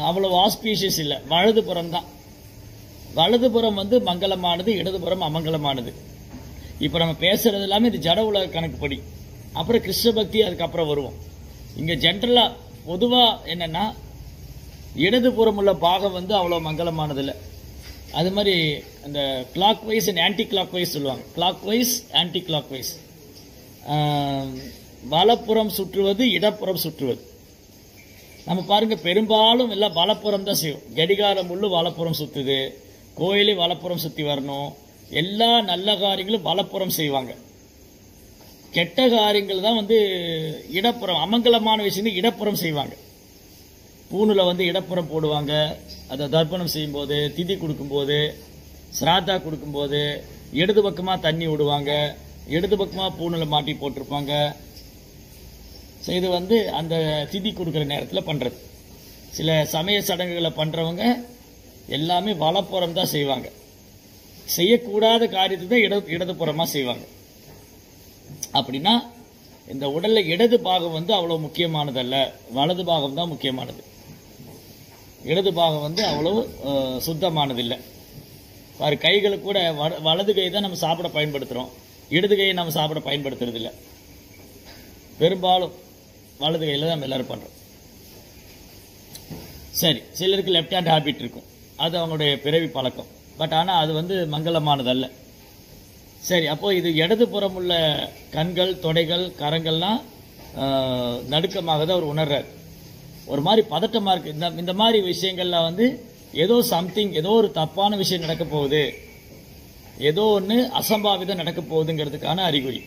அவ்வளவு ஆஸ்பீஷியஸ் இல்லை, வலது புறம் தான். வலது புறம் மங்களமானது, இடது புறம் அமங்கலமானது. இப்ப நம்ம பேசுறது எல்லாமே இது ஜட உலக கணக்குப்படி. அப்புறம் கிருஷ்ண பக்தி அதுக்கப்புறம் வருவோம். இங்க ஜென்ரலா பொதுவா என்னன்னா, இடது புறம் உள்ள பாகம் அவ்வளவு மங்களமானது இல்லை. அது மாதிரி அந்த clockwise and anticlockwise சொல்லுவாங்க. Clockwise, anticlockwise. வலப்புறம் சுற்றுவது, இடப்புறம் சுற்றுவது. நம்ம பாருங்க, பெரும்பாலும் எல்லாம் வலப்புறம் தான் செய்வோம். கடிகாரம் உள்ள வலப்புறம் சுத்துது, கோயிலே வலப்புறம் சுத்தி வரணும், எல்லா நல்ல காரியங்களும் வலப்புறம் செய்வாங்க. கெட்ட காரியங்கள் தான் இடப்புறம், அமங்கலமான விஷயம் இடப்புறம் செய்வாங்க. பூணுல இடப்புறம் போடுவாங்க. அதை தர்ப்பணம் செய்யும் போது, திதி கொடுக்கும்போது, சிராத்தா கொடுக்கும்போது இடது பக்கமா தண்ணி விடுவாங்க, இடது பக்கமா பூணுல மாட்டி போட்டிருப்பாங்க. இது அந்த திதி கொடுக்குற நேரத்தில் பண்றது. சில சமய சடங்குகளை பண்றவங்க எல்லாமே வலப்புறம் தான் செய்வாங்க. செய்யக்கூடாத காரியத்தை தான் இடதுபுறமா செய்வாங்க. அப்படின்னா இந்த உடல்ல இடது பாகம் அவ்வளவு முக்கியமானதல்ல, வலது பாகம் தான் முக்கியமானது. இடது பாகம் அவ்வளவு சுத்தமானது இல்லை. பாரு, கைகளுக்கு கூட வலது கை தான் நம்ம சாப்பிட பயன்படுத்துறோம், இடது கையை நம்ம சாப்பிட பயன்படுத்துறது இல்லை. பெரும்பாலும் வலது கையில தான் நம்ம எல்லாரும் பண்றோம். சரி, சிலருக்கு லெப்ட் ஹேண்ட் ஹேபிட் இருக்கும், அது அவங்களுடைய பிறவி பழக்கம். பட் ஆனால் அது மங்களமானதல்ல. சரி, அப்போ இது இடது புறம் உள்ள கண்கள், தொடைகள், கரங்கள்லாம் நடுக்கமாக தான் அவர் உணர்றார். ஒரு மாதிரி பதட்டமா இருக்கு. இந்த மாதிரி விஷயங்கள்ல ஏதோ சம்திங், ஏதோ ஒரு தப்பான விஷயம் நடக்க போகுது, ஏதோ ஒன்று அசம்பாவிதம் நடக்க போகுதுங்கிறதுக்கான அறிகுறி.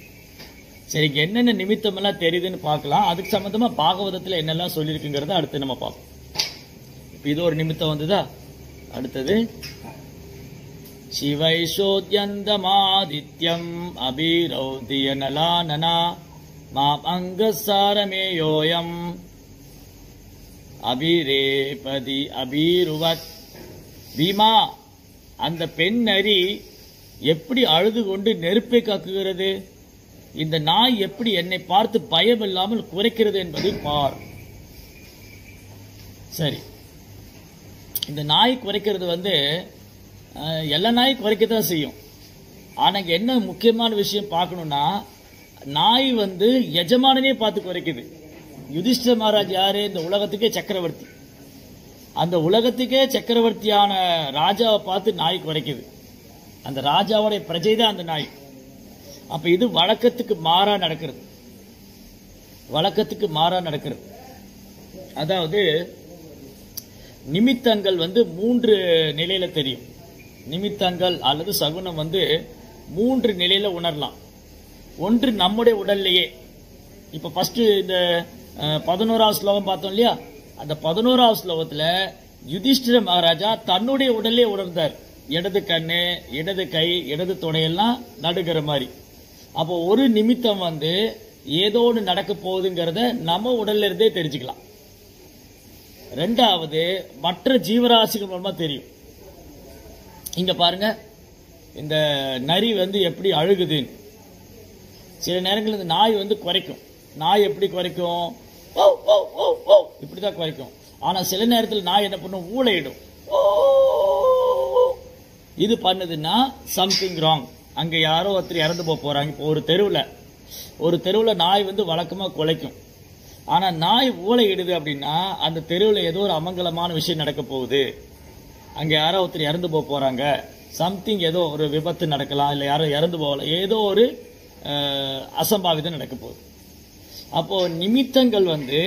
சரி, இங்க என்னென்ன நிமித்தம் எல்லாம் தெரியுதுன்னு பார்க்கலாம். அதுக்கு சம்பந்தமா பாகவதத்தில் என்னெல்லாம் சொல்லியிருக்குங்கிறத அடுத்து நம்ம பார்ப்போம். இப்போ இது ஒரு நிமித்தம் வந்ததா. அடுத்தது சிவைஷோத்யந்தமாதித்யம் அபிரௌதியனலானனா மாம் அங்கசாரமேயோயம் அபிரேபதி அபிருவத். பீமா, அந்த பெண் நரி எப்படி அழுது கொண்டு நெருப்பை கக்குகிறது, இந்த நாய் எப்படி என்னை பார்த்து பயம் இல்லாமல் குறைக்கிறது என்பதை பார். சரி, இந்த நாய் குறைக்கிறது எல்லா நாயும் குறைக்கத்தான் செய்யும். ஆனா என்ன முக்கியமான விஷயம் பார்க்கணும்னா, நாய் வந்து எஜமானனே பார்த்து குறைக்குது. யுதிஷ்டிர மகாராஜ் யாரு? இந்த உலகத்துக்கே சக்கரவர்த்தி. அந்த உலகத்துக்கே சக்கரவர்த்தியான ராஜாவை பார்த்து நாய் குறைக்குது. அந்த ராஜாவுடைய பிரஜை தான் அந்த நாய். அப்ப இது வழக்கத்துக்கு மாறா நடக்கிறது. வழக்கத்துக்கு மாறா நடக்கிறது. அதாவது நிமித்தங்கள் வந்து 3 நிலையில தெரியும். நிமித்தங்கள் அல்லது சகுனம் வந்து 3 நிலையில உணரலாம். ஒன்று நம்முடைய உடல்லையே. இப்ப ஃபர்ஸ்ட் இந்த 11வது ஸ்லோகம் பார்த்தோம் இல்லையா? அந்த 11வது ஸ்லோகத்துல யுதிஷ்டிர மகாராஜா தன்னுடைய உடலே உணர்ந்தார். இடது கண்ணு, இடது கை, இடது தொடையெல்லாம் நடுங்கிற மாதிரி. அப்போ ஒரு நிமித்தம் வந்து ஏதோ ஒன்று நடக்க போகுதுங்கிறத நம்ம உடல்ல இருந்தே தெரிஞ்சுக்கலாம். ரெண்டாவது மற்ற ஜீவராசிகள் மூலமா தெரியும். இங்க பாருங்க, இந்த நரி வந்து எப்படி அழுகுதுன்னு. சில நேரங்களில் இந்த நாய் வந்து குறைக்கும். நாய் எப்படி குறைக்கும்? இப்படிதான் குறைக்கும். ஆனா சில நேரத்தில் நாய் என்ன பண்ணும்? ஊளையிடும். இது பண்ணுதுன்னா சம்திங் ராங். அங்க யாரோ ஒருத்தர் இறந்து போறாங்க. இப்போ ஒரு தெருவுல நாய் வந்து வழக்கமா குலைக்கும். ஆனா நாய் ஊளையிடுது அப்படின்னா அந்த தெருவில் ஏதோ ஒரு அமங்கலமான விஷயம் நடக்க போகுது. அங்க யாரோ ஒருத்தர் இறந்து போறாங்க. சம்திங், ஏதோ ஒரு விபத்து நடக்கலாம், இல்ல யாரோ இறந்து போகலாம், ஏதோ ஒரு அசம்பாவிதம் நடக்க போகுது. அப்போ நிமித்தங்கள் வந்து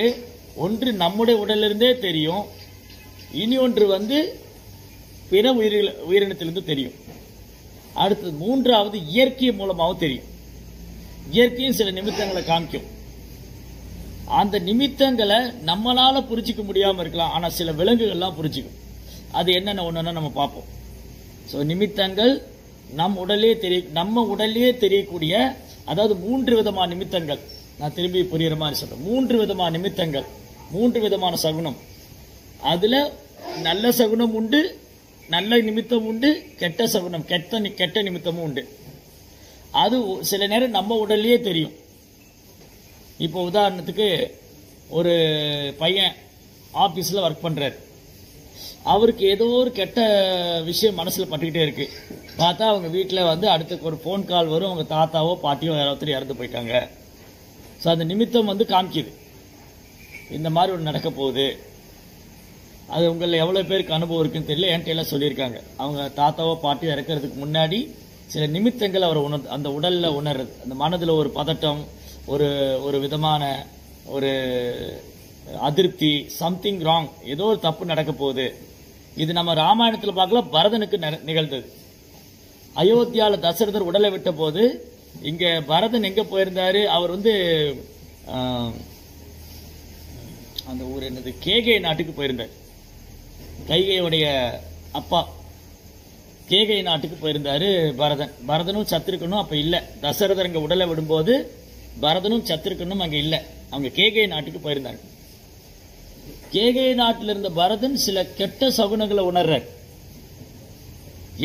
ஒன்று நம்முடைய உடலிருந்தே தெரியும், இனி ஒன்று வந்து பிற உயிரினத்திலிருந்து தெரியும். அடுத்தது மூன்றாவது இயற்கை மூலமாகவும் தெரியும். இயற்கையும் சில நிமித்தங்களை காமிக்கும். அந்த நிமித்தங்களை நம்மளால புரிஞ்சிக்க முடியாம இருக்கலாம், ஆனா சில விலங்குகள்லாம் புரிஞ்சிக்கும். அது என்னென்ன ஒண்ணுன்னா நம்ம பார்ப்போம். ஸோ நிமித்தங்கள் நம்ம உடலே தெரியக்கூடிய, அதாவது 3 விதமான நிமித்தங்கள். நான் திரும்பி புரியுற மாதிரி சொல்றேன். 3 விதமான நிமித்தங்கள், 3 விதமான சகுனம். அதுல நல்ல சகுனம் உண்டு, நல்ல நிமித்தம் உண்டு, கெட்ட சகுனம், கெட்ட நிமித்தமும் உண்டு. அது சில நேரம் நம்ம உடல்லயே தெரியும். இப்போ உதாரணத்துக்கு ஒரு பையன் ஆபீஸ்ல ஒர்க் பண்றாரு. அவருக்கு ஏதோ ஒரு கெட்ட விஷயம் மனசுல பட்டுக்கிட்டே இருக்கு. பார்த்தா அவங்க வீட்டில் வந்து அடுத்த ஒரு ஃபோன் கால் வரும், அவங்க தாத்தாவோ பாட்டியோ யாரோ ஒருத்தர் இறந்து போயிட்டாங்க. ஸோ அந்த நிமித்தம் வந்து காமிக்குது, இந்த மாதிரி ஒன்று நடக்க போகுது. அது உங்களில் எவ்வளோ பேருக்கு அனுபவம் இருக்குன்னு தெரியல, என்கிட்ட எல்லாம் சொல்லியிருக்காங்க. அவங்க தாத்தாவோ பாட்டியோ இறக்கிறதுக்கு முன்னாடி சில நிமித்தங்கள் அவர் அந்த உடலில் உணர்றது. அந்த மனதில் ஒரு பதட்டம், ஒரு விதமான ஒரு அதிருப்தி, சம்திங் ராங், ஏதோ ஒரு தப்பு நடக்க போகுது. இது நம்ம ராமாயணத்தில் பார்க்கல, பரதனுக்கு நிகழ்ந்தது. அயோத்தியால தசரதர் உடலை விட்ட போது இங்க பரதன் எங்க போயிருந்தாரு? அவர் வந்து அந்த ஊர் என்னது, கேகை நாட்டுக்கு போயிருந்தார். கைகையுடைய அப்பா கேகை நாட்டுக்கு போயிருந்தாரு பரதனும் சத்திருக்கணும் அப்ப இல்ல. தசரதர் அங்க உடலை விடும்போது பரதனும் சத்திருக்கணும் அங்க இல்ல, அவங்க கேகை நாட்டுக்கு போயிருந்தாங்க. கேகை நாட்டில் இருந்த பரதன் சில கெட்ட சகுனங்களை உணர்றார்.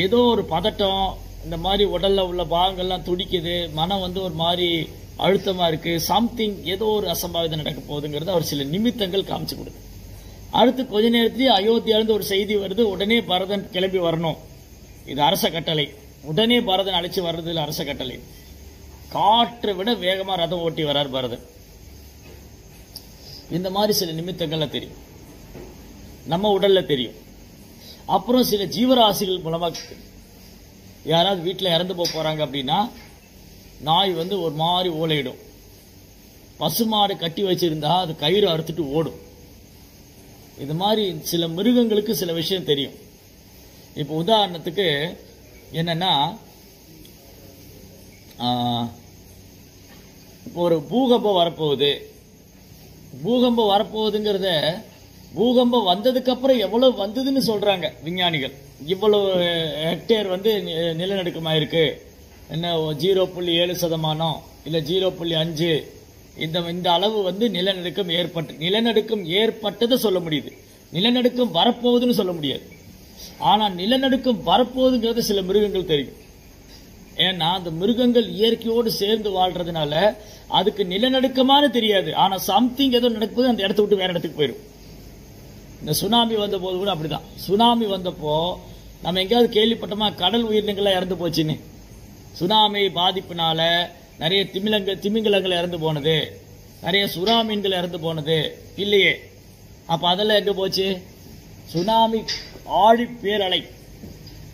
ஏதோ ஒரு பதட்டம், இந்த மாதிரி உடல்ல உள்ள பாகங்கள்லாம் துடிக்குது, மனம் வந்து ஒரு மாதிரி அழுத்தமா இருக்கு, சம்திங் ஏதோ ஒரு அசம்பாவிதம் நடக்க போகுதுங்கிறது அவர் சில நிமித்தங்கள் காமிச்சு கொடுது. அடுத்து கொஞ்ச நேரத்திலேயே அயோத்தியிலிருந்து ஒரு செய்தி வருது, உடனே பரதன் கிளம்பி வரணும், இது அரச கட்டளை. உடனே பரதன் அழைச்சு வர்றதுல அரச கட்டளை. காற்றை விட வேகமா ரதம் ஓட்டி வர்றார் பரதன். இந்த மாதிரி சில நிமித்தங்கள்ல தெரியும், நம்ம உடல்ல தெரியும். அப்புறம் சில ஜீவராசிகள் மூலமா யாராவது வீட்டில் இறந்து போறாங்க அப்படின்னா நாய் வந்து ஒரு மாதிரி ஓலையிடும். பசுமாடு கட்டி வச்சிருந்தா அது கயிறு அறுத்துட்டு ஓடும். இது மாதிரி சில மிருகங்களுக்கு சில விஷயம் தெரியும். இப்போ உதாரணத்துக்கு என்னன்னா, இப்போ ஒரு பூகம்பம் வரப்போகுது. பூகம்பம் வரப்போகுதுங்கிறத பூகம்பம் வந்ததுக்கு அப்புறம் எவ்வளவு வந்ததுன்னு சொல்றாங்க விஞ்ஞானிகள். இவ்வளவு ஹெக்டேர் வந்து நிலநடுக்கமாயிருக்கு, என்ன 0.7% இல்ல 0.5 இந்த அளவு வந்து நிலநடுக்கம் ஏற்பட்டதை சொல்ல முடியுது. நிலநடுக்கம் வரப்போகுதுன்னு சொல்ல முடியாது. ஆனா நிலநடுக்கம் வரப்போகுதுங்கிறது சில மிருகங்கள் தெரியும். ஏன்னா அந்த மிருகங்கள் இயற்கையோடு சேர்ந்து வாழ்றதுனால அதுக்கு நிலநடுக்கமான தெரியாது, ஆனா சம்திங் ஏதோ நடக்கும்போது அந்த இடத்த விட்டு வேற இடத்துக்கு போயிடும். இந்த சுனாமி வந்த போது கூட அப்படிதான். சுனாமி வந்தப்போ நம்ம எங்கேயாவது கேள்விப்பட்டோமா கடல் உயிரினங்கள்லாம் இறந்து போச்சுன்னு? சுனாமி பாதிப்பினால நிறைய திமிங்கலங்கள் இறந்து போனது, நிறைய சுறா மீன்கள் இறந்து போனது இல்லையே. அப்ப அதெல்லாம் எங்க போச்சு? சுனாமி ஆழி பேரலை,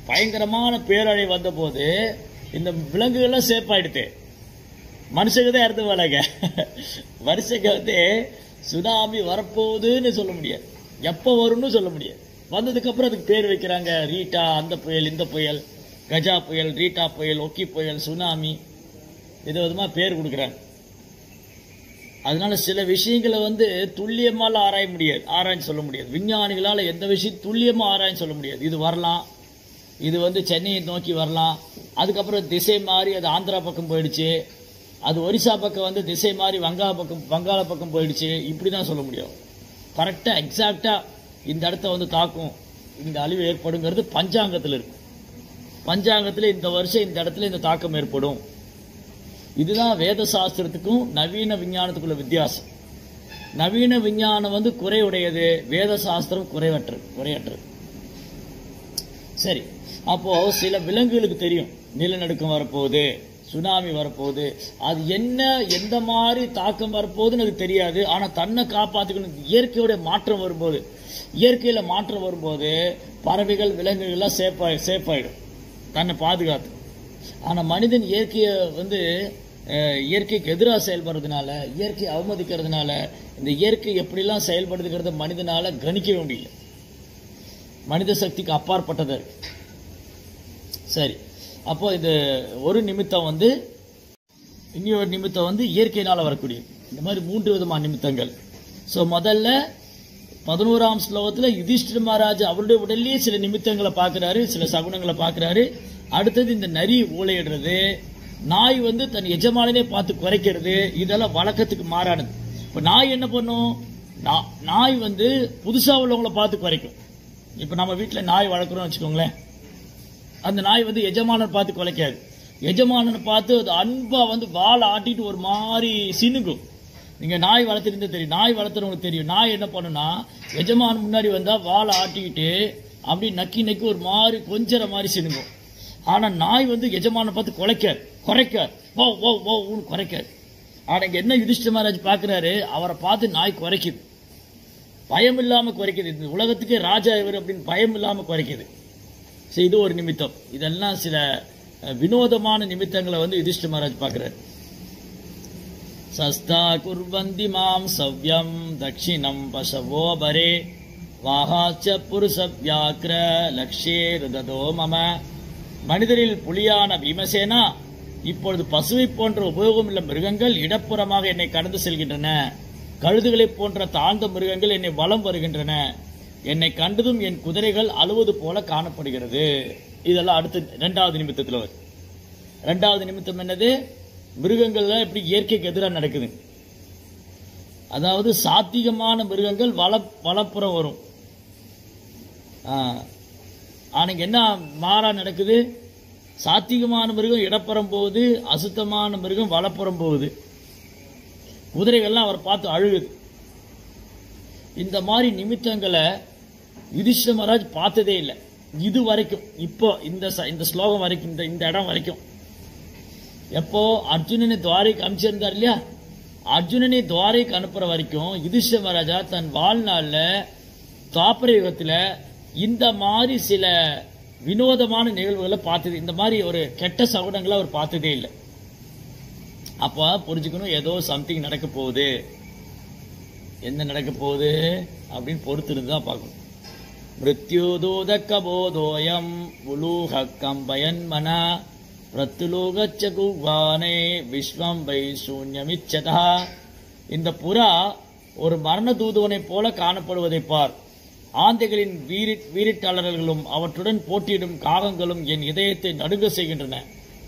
பயங்கரமான பேரலை வந்த போது இந்த விலங்குகள்லாம் சேஃப் ஆயிடுது. மனுஷங்க தான் இறந்து போனாங்க. மனுஷங்க வந்து சுனாமி வரப்போகுதுன்னு சொல்ல முடியாது, எப்போ வரும்னு சொல்ல முடியாது. வந்ததுக்கு அப்புறம் அதுக்கு பேர் வைக்கிறாங்க. ரீட்டா, அந்த புயல், இந்த புயல், கஜா புயல், ரீட்டா புயல், ஒக்கி புயல், சுனாமி, விதவிதமா பேர் கொடுக்குறாங்க. அதனால சில விஷயங்களை வந்து துல்லியமால ஆராய்ச்சி சொல்ல முடியாது. விஞ்ஞானிகளால் எந்த விஷயம் துல்லியமா ஆராய்ச்சி சொல்ல முடியாது. இது வரலாம், இது வந்து சென்னையை நோக்கி வரலாம், அதுக்கப்புறம் திசை மாறி அது ஆந்திரா பக்கம் போயிடுச்சு, அது ஒரிசா பக்கம் வந்து திசை மாறி வங்காள பக்கம் போயிடுச்சு, இப்படிதான் சொல்ல முடியும். கரெக்டா எக்ஸாக்டா இந்த இடத்த வந்து தாக்கும், இந்த அழிவு ஏற்படுங்கிறது பஞ்சாங்கத்தில் இருக்கு. பஞ்சாங்கத்தில் இந்த வருஷம் இந்த இடத்துல இந்த தாக்கம் ஏற்படும். இதுதான் வேத சாஸ்திரத்துக்கும் நவீன விஞ்ஞானத்துக்குள்ள வித்தியாசம். நவீன விஞ்ஞானம் வந்து குறைவுடையது, வேத சாஸ்திரம் குறையற்றது. சரி, அப்போ சில விலங்குகளுக்கு தெரியும் நிலநடுக்கம் வரப்போகுது, சுனாமி வரப்போகுது, அது என்ன எந்த மாதிரி தாக்கம் வரப்போகுதுன்னு அது தெரியாது. ஆனா தன்னை காப்பாற்றிக்கணும். இயற்கையோட மாற்றம் வரும்போது, இயற்கையில மாற்றம் வரும்போது பறவைகள் விலங்குகள்லாம் சேஃப் ஆயிடும், தன்னை பாதுகாத்து. ஆனா மனிதன் இயற்கையை வந்து இயற்கைக்கு எதிராக செயல்படுறதுனால, இயற்கையை அவமதிக்கிறதுனால, இந்த இயற்கை எப்படிலாம் செயல்படுதுங்கிறத மனிதனால கணிக்கவே முடியல. மனித சக்திக்கு அப்பாற்பட்டது. சரி, அப்போ இது ஒரு நிமித்தம் வந்து, இனி ஒரு நிமித்தம் வந்து இயற்கையினால வரக்கூடிய இந்த மாதிரி 3 விதமான நிமித்தங்கள். ஸோ முதல்ல 11ஆம் ஸ்லோகத்தில் யுதிஷ்டிர மகாராஜ் அவருடைய உடல்லே சில நிமித்தங்களை பார்க்கிறாரு, சில சகுனங்களை பார்க்கிறாரு. அடுத்தது இந்த நரி ஊழையிடுறது, நாய் வந்து தன் எஜமானனே பார்த்து குறைக்கிறது, இதெல்லாம் வழக்கத்துக்கு மாறானது. இப்ப நாய் என்ன பண்ணும்? நாய் வந்து புதுசா உள்ளவங்களை பார்த்து குறைக்கும். இப்ப நம்ம வீட்டில் நாய் வளர்க்குறோம்னு வச்சுக்கோங்களேன், அந்த நாய் வந்து எஜமானன் பார்த்து குலைக்காது. எஜமானனை பார்த்து அது அன்பா வந்து வாழை ஆட்டிட்டு ஒரு மாதிரி சினுங்கும். நீங்க நாய் வளர்த்துருந்தே தெரியும், நாய் வளர்த்துறவங்களுக்கு தெரியும். நாய் என்ன பண்ணுனா, எஜமானன் முன்னாடி வந்தா வாழை ஆட்டிக்கிட்டு அப்படி நக்கி ஒரு மாதிரி கொஞ்சற மாதிரி சினுங்கும். ஆனா நாய் வந்து எஜமானனை பார்த்து குறைக்காது, குறைக்காது. ஆனா இங்க என்ன யுதிஷ்டிர மகாராஜ் பாக்குறாரு, அவரை பார்த்து நாய் குறைக்குது, பயம் இல்லாம குறைக்குது. இந்த உலகத்துக்கே ராஜா இவர் அப்படின்னு பயம் இல்லாம குறைக்குது. இது ஒரு நிமித்தம். இதெல்லாம் சில வினோதமான நிமித்தங்களை வந்து யுதிஷ்டிர மகாராஜ் பார்க்கிறார். சஸ்தா குர்வந்தி மாம் சவ்யம் தட்சிணம் பசவோ பரே வாகாச்ச புருஷ வியாக்ர லக்ஷே ருததோ மம. மனிதரில் புலியான பீமசேனா, இப்பொழுது பசுவை போன்ற உபயோகமுள்ள மிருகங்கள் இடப்புறமாக என்னை கடந்து செல்கின்றன. கழுதுகளை போன்ற தாழ்ந்த மிருகங்கள் என்னை வலம் வருகின்றன. என்னை கண்டதும் என் குதிரைகள் அழுவது போல காணப்படுகிறது. இதெல்லாம் அடுத்து 2வது நிமித்தத்தில் வரும். 2வது நிமித்தம் என்னது? மிருகங்கள்லாம் எப்படி இயற்கைக்கு எதிராக நடக்குது. அதாவது சாத்திகமான மிருகங்கள் வலப்புறம் வரும். ஆனா என்ன மாறா நடக்குது? சாத்திகமான மிருகம் இடப்புறம் போகுது, அசுத்தமான மிருகம் வலப்புறம் போகுது. குதிரைகள்லாம் அவரை பார்த்து அழுகுது. இந்த மாதிரி நிமித்தங்களை யுதிஷ்டிர மகாராஜ் பார்த்ததே இல்லை இது வரைக்கும். இப்போ இந்த ஸ்லோகம் வரைக்கும், இந்த இடம் வரைக்கும். எப்போ அர்ஜுனனை துவாரைக்கு அனுப்பிச்சிருந்தார் இல்லையா, அர்ஜுனனை துவாரைக்கு அனுப்புற வரைக்கும் யுதிஷ்டிர மகாராஜா தன் வாழ்நாள்ல துவாபர யுகத்துல இந்த மாதிரி சில வினோதமான நிகழ்வுகளை பார்த்தது, இந்த மாதிரி ஒரு கெட்ட சகுனங்களை அவர் பார்த்ததே இல்லை. அப்ப புரிஞ்சுக்கணும், ஏதோ சம்திங் நடக்க போகுது. என்ன நடக்க போகுது அப்படின்னு பொறுத்து இருந்தா பார்க்கணும். மிருத்யுதூத கபோதோயம் உலூஹ கம்பயன் மன பிரத்துலோகச்ச குவானே விஸ்வம் வை சூன்யமிச்சதா. இந்த புறா ஒரு மரண தூதுவனை போல காணப்படுவதை பார். ஆந்தைகளின் வீரிட்டாளர்களும் அவற்றுடன் போட்டியிடும் காகங்களும் என் இதயத்தை நடுங்க செய்கின்றன.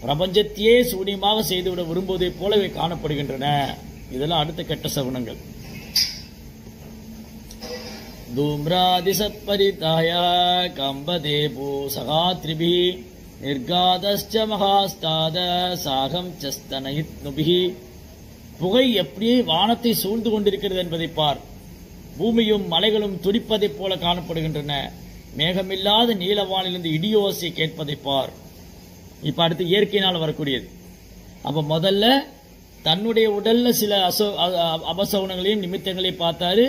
பிரபஞ்சத்தையே சூனியமாக செய்துவிட விரும்புவதை போலவே காணப்படுகின்றன. இதெல்லாம் அடுத்த கெட்ட சகுனங்கள். தூம்ராதிசத்பரிதாய கம்பதேபூ சகாத்ரிபி நிர்காதஸ்ச மகாஸ்தாத சாகம் சஸ்தனயித்னுபிஹி. புகை எப்படியே வானத்தை சூழ்ந்து கொண்டிருக்கிறது என்பதை பார். பூமியும் மலைகளும் துடிப்பதைப் போல காணப்படுகின்றன. மேகமில்லாத நீலவானிலிருந்து இடியோசை கேட்பதை பார். இப்ப அடுத்து இயற்கையினால் வரக்கூடியது. அப்ப முதல்ல தன்னுடைய உடல்ல சில அபசகுனங்களையும் நிமித்தங்களையும் பார்த்தாரு.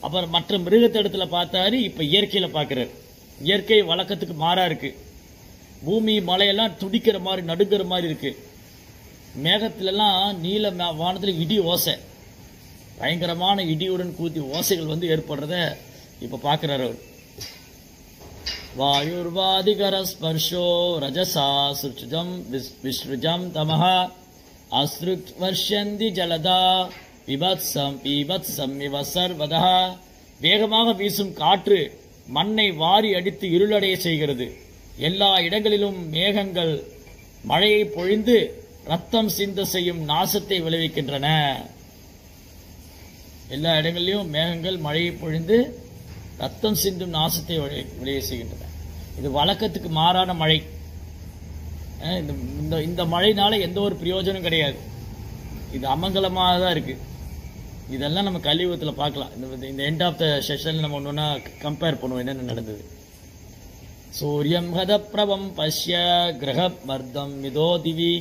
அப்புறம் மற்ற மிருகத்திடத்துல பார்த்தாரு. இப்ப இயற்கையில பார்க்கிறார். இயற்கை வழக்கத்துக்கு மாறா இருக்கு. பூமி மலையெல்லாம் துடிக்கிற மாதிரி நடுங்கிற மாதிரி இருக்கு. மேகத்திலெல்லாம் நீல வானத்தில் இடி ஓசை, பயங்கரமான இடியுடன் கூத்தி ஓசைகள் ஏற்படுறத இப்ப பார்க்கிறார் அவர். வாயுர்வாதிகர ஸ்பர்ஷோ ரஜசா சுஜம் விஸ்ருஜம் தமஹ அஸ்ருக் வர்ஷந்தி ஜலதா விபத்சம் பீபத்சம் இவ சர்வதா. வேகமாக வீசும் காற்று மண்ணை வாரி அடித்து இருளடைய செய்கிறது. எல்லா இடங்களிலும் மேகங்கள் மழையை பொழிந்து ரத்தம் சிந்த செய்யும் நாசத்தை விளைவிக்கின்றன. எல்லா இடங்களிலும் மேகங்கள் மழையை பொழிந்து ரத்தம் சிந்தும் நாசத்தை விளைய செய்கின்றன. இது வழக்கத்துக்கு மாறான மழை. இந்த மழைனால எந்த ஒரு பிரயோஜனம் கிடையாது. இது அமங்கலமாக தான் இருக்கு. இதெல்லாம் நம்ம கலியுகத்தில் பார்க்கலாம். இந்த எண்ட் ஆஃப் த செஷன்ல நம்ம ஒன்னொன்னா கம்பேர் பண்ணுவோம் என்னென்ன நடந்தது. சூரியம் ஹதப்ரவம் பஷ்ய கிரக மர்தம் மிதோ திவி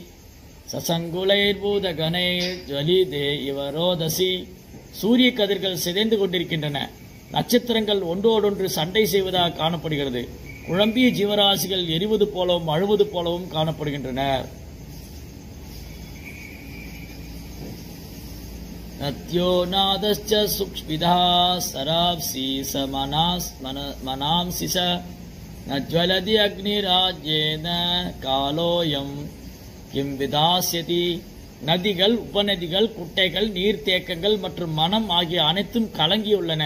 சசங்குலைர் பூதகனை ஜலிதே இவரோதசி. சூரிய கதிர்கள் சிதைந்து கொண்டிருக்கின்றன. நட்சத்திரங்கள் ஒன்றோடொன்று சண்டை செய்வதாக காணப்படுகிறது. குழம்பிய ஜீவராசிகள் எரிவது போலவும் அழுவது போலவும் காணப்படுகின்றன. நத்யோ நாதஸ்ச சுக்ஷ்மிதா சராப்சி மனாம்சிச நஜ்வலதி அக்னிராஜ்யேன காலோயம் கிம் விதாஸ்யதி. நதிகள், உபநதிகள், குட்டைகள், நீர்த்தேக்கங்கள் மற்றும் மனம் ஆகிய அனைத்தும் கலங்கியுள்ளன.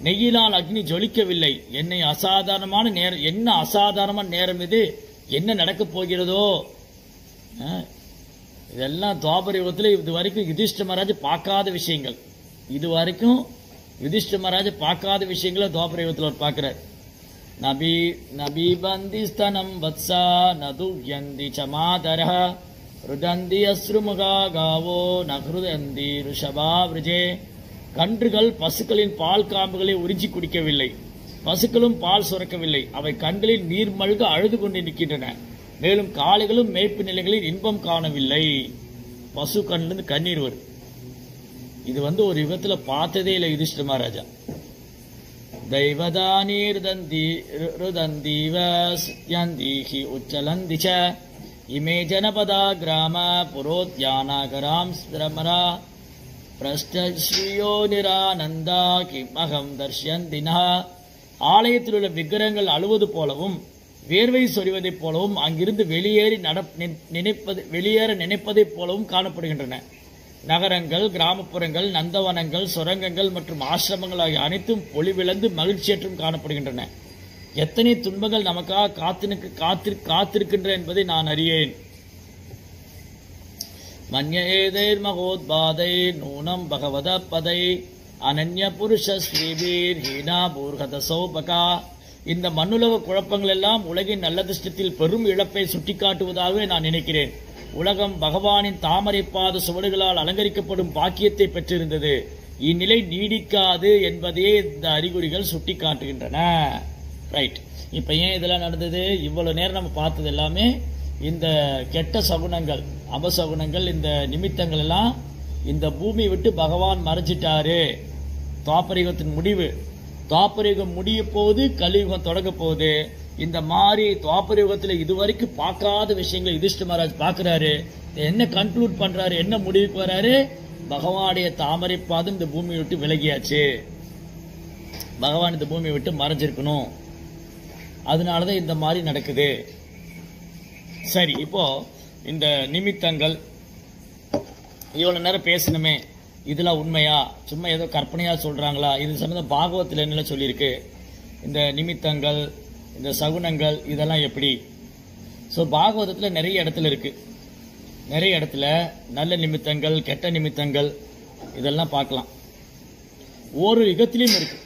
நெய்யினால் அக்னி ஜொலிக்கவில்லை. என்ன அசாதாரணமான நேரம் இது? என்ன நடக்கப் போகிறதோ? இதெல்லாம் துவாபர யுகத்தில் இதுவரைக்கும் யுதிஷ்ட மகாராஜ் பார்க்காத விஷயங்கள். இதுவரைக்கும் யுதிஷ்ட மகாராஜ் பார்க்காத விஷயங்களை துவாபர யுகத்தில் அவர் பார்க்கிறார். நபி பந்தி ஸ்தனம் வத்சா நதுயந்தி சமாதரஹ ருதந்தி அஸ்ருமுகா காவோ நஹ்ருதந்தி ருஷபா விருஜே. கன்றுகள் பசுக்களின் பால் காம்புகளை உறிஞ்சி குடிக்கவில்லை. பசுக்களும் பால் சுரக்கவில்லை. அவை கண்களில் நீர் மல்க அழுது கொண்டு நிற்கின்றன. மேலும் காளைகளும் மேய்ப்பு நிலைகளில் இன்பம் காணவில்லை. பசு கண்ணிலிருந்து கண்ணீர் வரும். இது ஒரு யுகத்துல பார்த்ததே இல்லை யுதிஷ்ட மகாராஜா. தெய்வதானீர் ருதந்தீவ சுத்யந்தீஹி உச்சலந்திச்ச இமே ஜனபதா கிராம புரோத்யானாகராம் ஸ்ரமரா பிரஸ்டஸ்ரீயோ நிரானந்தா கிமகம் தர்ஷயந்தினா. ஆலயத்தில் உள்ள விக்கிரகங்கள் அழுவது போலவும் வேர்வை சொரிவதைப் போலவும் அங்கிருந்து வெளியேற நினைப்பதைப் போலவும் காணப்படுகின்றன. நகரங்கள், கிராமப்புறங்கள், நந்தவனங்கள், சுரங்கங்கள் மற்றும் ஆசிரமங்கள் ஆகிய அனைத்தும் பொலிவிழந்து மகிழ்ச்சியற்றும் காணப்படுகின்றன. எத்தனை துன்பங்கள் நமக்காக காத்திருக்கின்றன என்பதை நான் அறியேன். மன்யேதைர் மகோத்பாதை நூனம் பகவத பதை அனன்ய புருஷ ஸ்ரீபீர் ஹீனா பூர்கத சௌபகா. இந்த மண்ணுலக குழப்பங்கள் எல்லாம் உலகின் நல்லதிஷ்டத்தில் பெரும் இழப்பை சுட்டிக்காட்டுவதாகவே நான் நினைக்கிறேன். உலகம் பகவானின் தாமரை பாத சுவடுகளால் அலங்கரிக்கப்படும் பாக்கியத்தை பெற்றிருந்தது. இந்நிலை நீடிக்காது என்பதையே இந்த அறிகுறிகள் சுட்டிக்காட்டுகின்றன. ரைட். இப்ப ஏன் இதெல்லாம் நடந்தது? இவ்வளவு நேரம் நம்ம பார்த்தது எல்லாமே இந்த கெட்ட சகுனங்கள், அபசகுனங்கள், இந்த நிமித்தங்கள் எல்லாம் இந்த பூமியை விட்டு பகவான் மறைச்சிட்டாரு. துவாபரயுகத்தின் முடிவு. துவாபரயுகம் முடிய போது, கலியுகம் தொடங்க போகுது. இந்த மாதிரி துவாபரயுகத்தில் இதுவரைக்கும் பார்க்காத விஷயங்களை யுதிஷ்ட மகாராஜ் பார்க்கிறாரு. என்ன கன்க்ளூட் பண்றாரு? என்ன முடிவுக்கு வராரு? பகவானுடைய தாமரை பாதம் இந்த பூமியை விட்டு விலகியாச்சு. பகவான் இந்த பூமியை விட்டு மறைஞ்சிருக்கணும். அதனாலதான் இந்த மாதிரி நடக்குது. சரி, இப்போ இந்த நிமித்தங்கள் இவ்வளவு நேரம் பேசணுமே, இதெல்லாம் உண்மையா? சும்மா ஏதோ கற்பனையா சொல்றாங்களா? இது சம்பந்தம் பாகவத்தில் என்ன சொல்லியிருக்கு? இந்த நிமித்தங்கள், இந்த சகுனங்கள் இதெல்லாம் எப்படி? ஸோ பாகவதத்தில் நிறைய இடத்துல இருக்கு. நிறைய இடத்துல நல்ல நிமித்தங்கள், கெட்ட நிமித்தங்கள் இதெல்லாம் பார்க்கலாம். ஒரு யுகத்திலும் இருக்கு.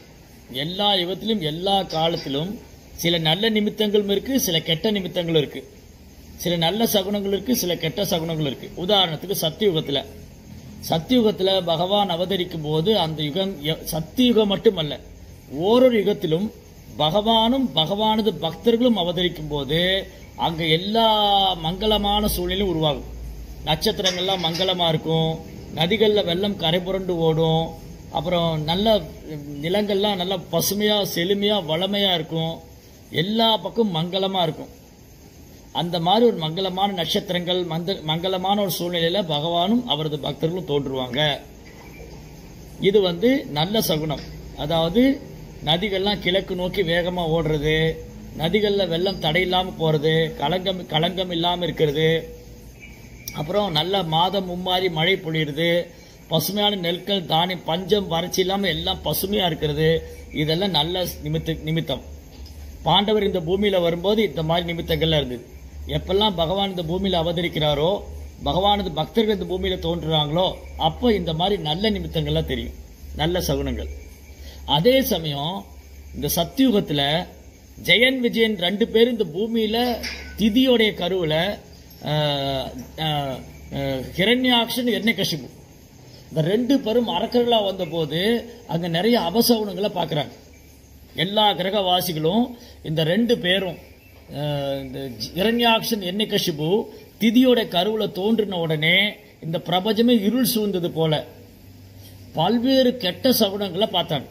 எல்லா யுகத்திலும் எல்லா காலத்திலும் சில நல்ல நிமித்தங்களும் இருக்கு, சில கெட்ட நிமித்தங்களும் இருக்கு. சில நல்ல சகுனங்கள் இருக்கு, சில கெட்ட சகுனங்கள் இருக்கு. உதாரணத்துக்கு சத்தியுகத்துல பகவான் அவதரிக்கும் போது அந்த யுகம் சத்தியுகம் மட்டுமல்ல, ஓரொரு யுகத்திலும் பகவானும் பகவானது பக்தர்களும் அவதரிக்கும் போது அங்கே எல்லா மங்களமான சூழ்நிலையும் உருவாகும். நட்சத்திரங்கள்லாம் மங்களமாக இருக்கும், நதிகளில் வெள்ளம் கரை புரண்டு ஓடும், அப்புறம் நல்ல நிலங்கள்லாம் நல்லா பசுமையாக செழுமையாக வளமையாக இருக்கும், எல்லா பக்கமும் மங்களமாக இருக்கும். அந்த மாதிரி ஒரு மங்களமான நட்சத்திரங்கள் மங்களமான ஒரு சூழ்நிலையில் பகவானும் அவரது பக்தர்களும் தோன்றுவாங்க. இது நல்ல சகுனம். அதாவது நதிகள்லாம் கிழக்கு நோக்கி வேகமாக ஓடுறது, நதிகளில் வெள்ளம் தடையில்லாமல் போகிறது, களங்கம் இல்லாமல் இருக்கிறது, அப்புறம் நல்ல மாதம் மும்மாறி மழை பொழியிறது, பசுமையான நெற்கள் தானியம் பஞ்சம் வறட்சி இல்லாமல் எல்லாம் பசுமையாக இருக்கிறது. இதெல்லாம் நல்ல நிமித்தம். பாண்டவர் இந்த பூமியில் வரும்போது இந்த மாதிரி நிமித்தங்கள்லாம் இருந்தது. எப்பெல்லாம் பகவான் இந்த பூமியில் அவதரிக்கிறாரோ, பகவானது பக்தர்கள் இந்த பூமியில் தோன்றுறாங்களோ, அப்போ இந்த மாதிரி நல்ல நிமித்தங்கள்லாம் தெரியும், நல்ல சகுனங்கள். அதே சமயம் இந்த சத்தியுகத்தில் ஜெயன் விஜயன் 2 பேரும் இந்த பூமியில் திதியோடைய கருவில் ஹிரண்யாக்ஷன் ஹிரண்யகசிபு இந்த 2 பேரும் அரக்கர்களாக வந்தபோது அங்கே நிறைய அபசகுனங்களை பார்க்குறாங்க. எல்லா கிரகவாசிகளும் இந்த 2 பேரும் இந்த ஹிரண்யாக்ஷன் ஹிரண்யகசிபு திதியோட கருவில் தோன்றின உடனே இந்த பிரபஞ்சமே இருள் சூழ்ந்தது போல பல்வேறு கெட்ட சகுனங்களை பார்த்தாங்க.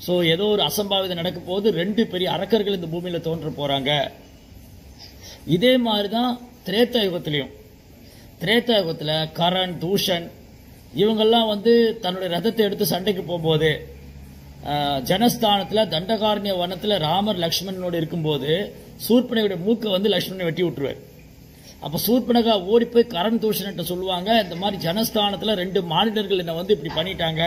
ஸோ ஏதோ ஒரு அசம்பாவிதம் நடக்க போது 2 பெரிய அரக்கர்கள் இந்த பூமியில் தோன்ற போகிறாங்க. இதே மாதிரி தான் திரேதாயுகத்திலையும். திரேதாயுகத்தில் கரண் தூஷன் இவங்கெல்லாம் தன்னுடைய ரதத்தை எடுத்து சண்டைக்கு போகும்போது, ஜனஸ்தானத்தில் தண்டகாரண்ய வனத்தில் ராமர் லக்ஷ்மணனோடு இருக்கும்போது சூர்பனகையோட மூக்கை லக்ஷ்மணனை வெட்டி விட்டுருவார். அப்போ சூர்பனகா ஓடி போய் கரண் தூஷன்கிட்ட சொல்லுவாங்க, இந்த மாதிரி ஜனஸ்தானத்தில் 2 மாநிலர்கள் என்னை இப்படி பண்ணிட்டாங்க,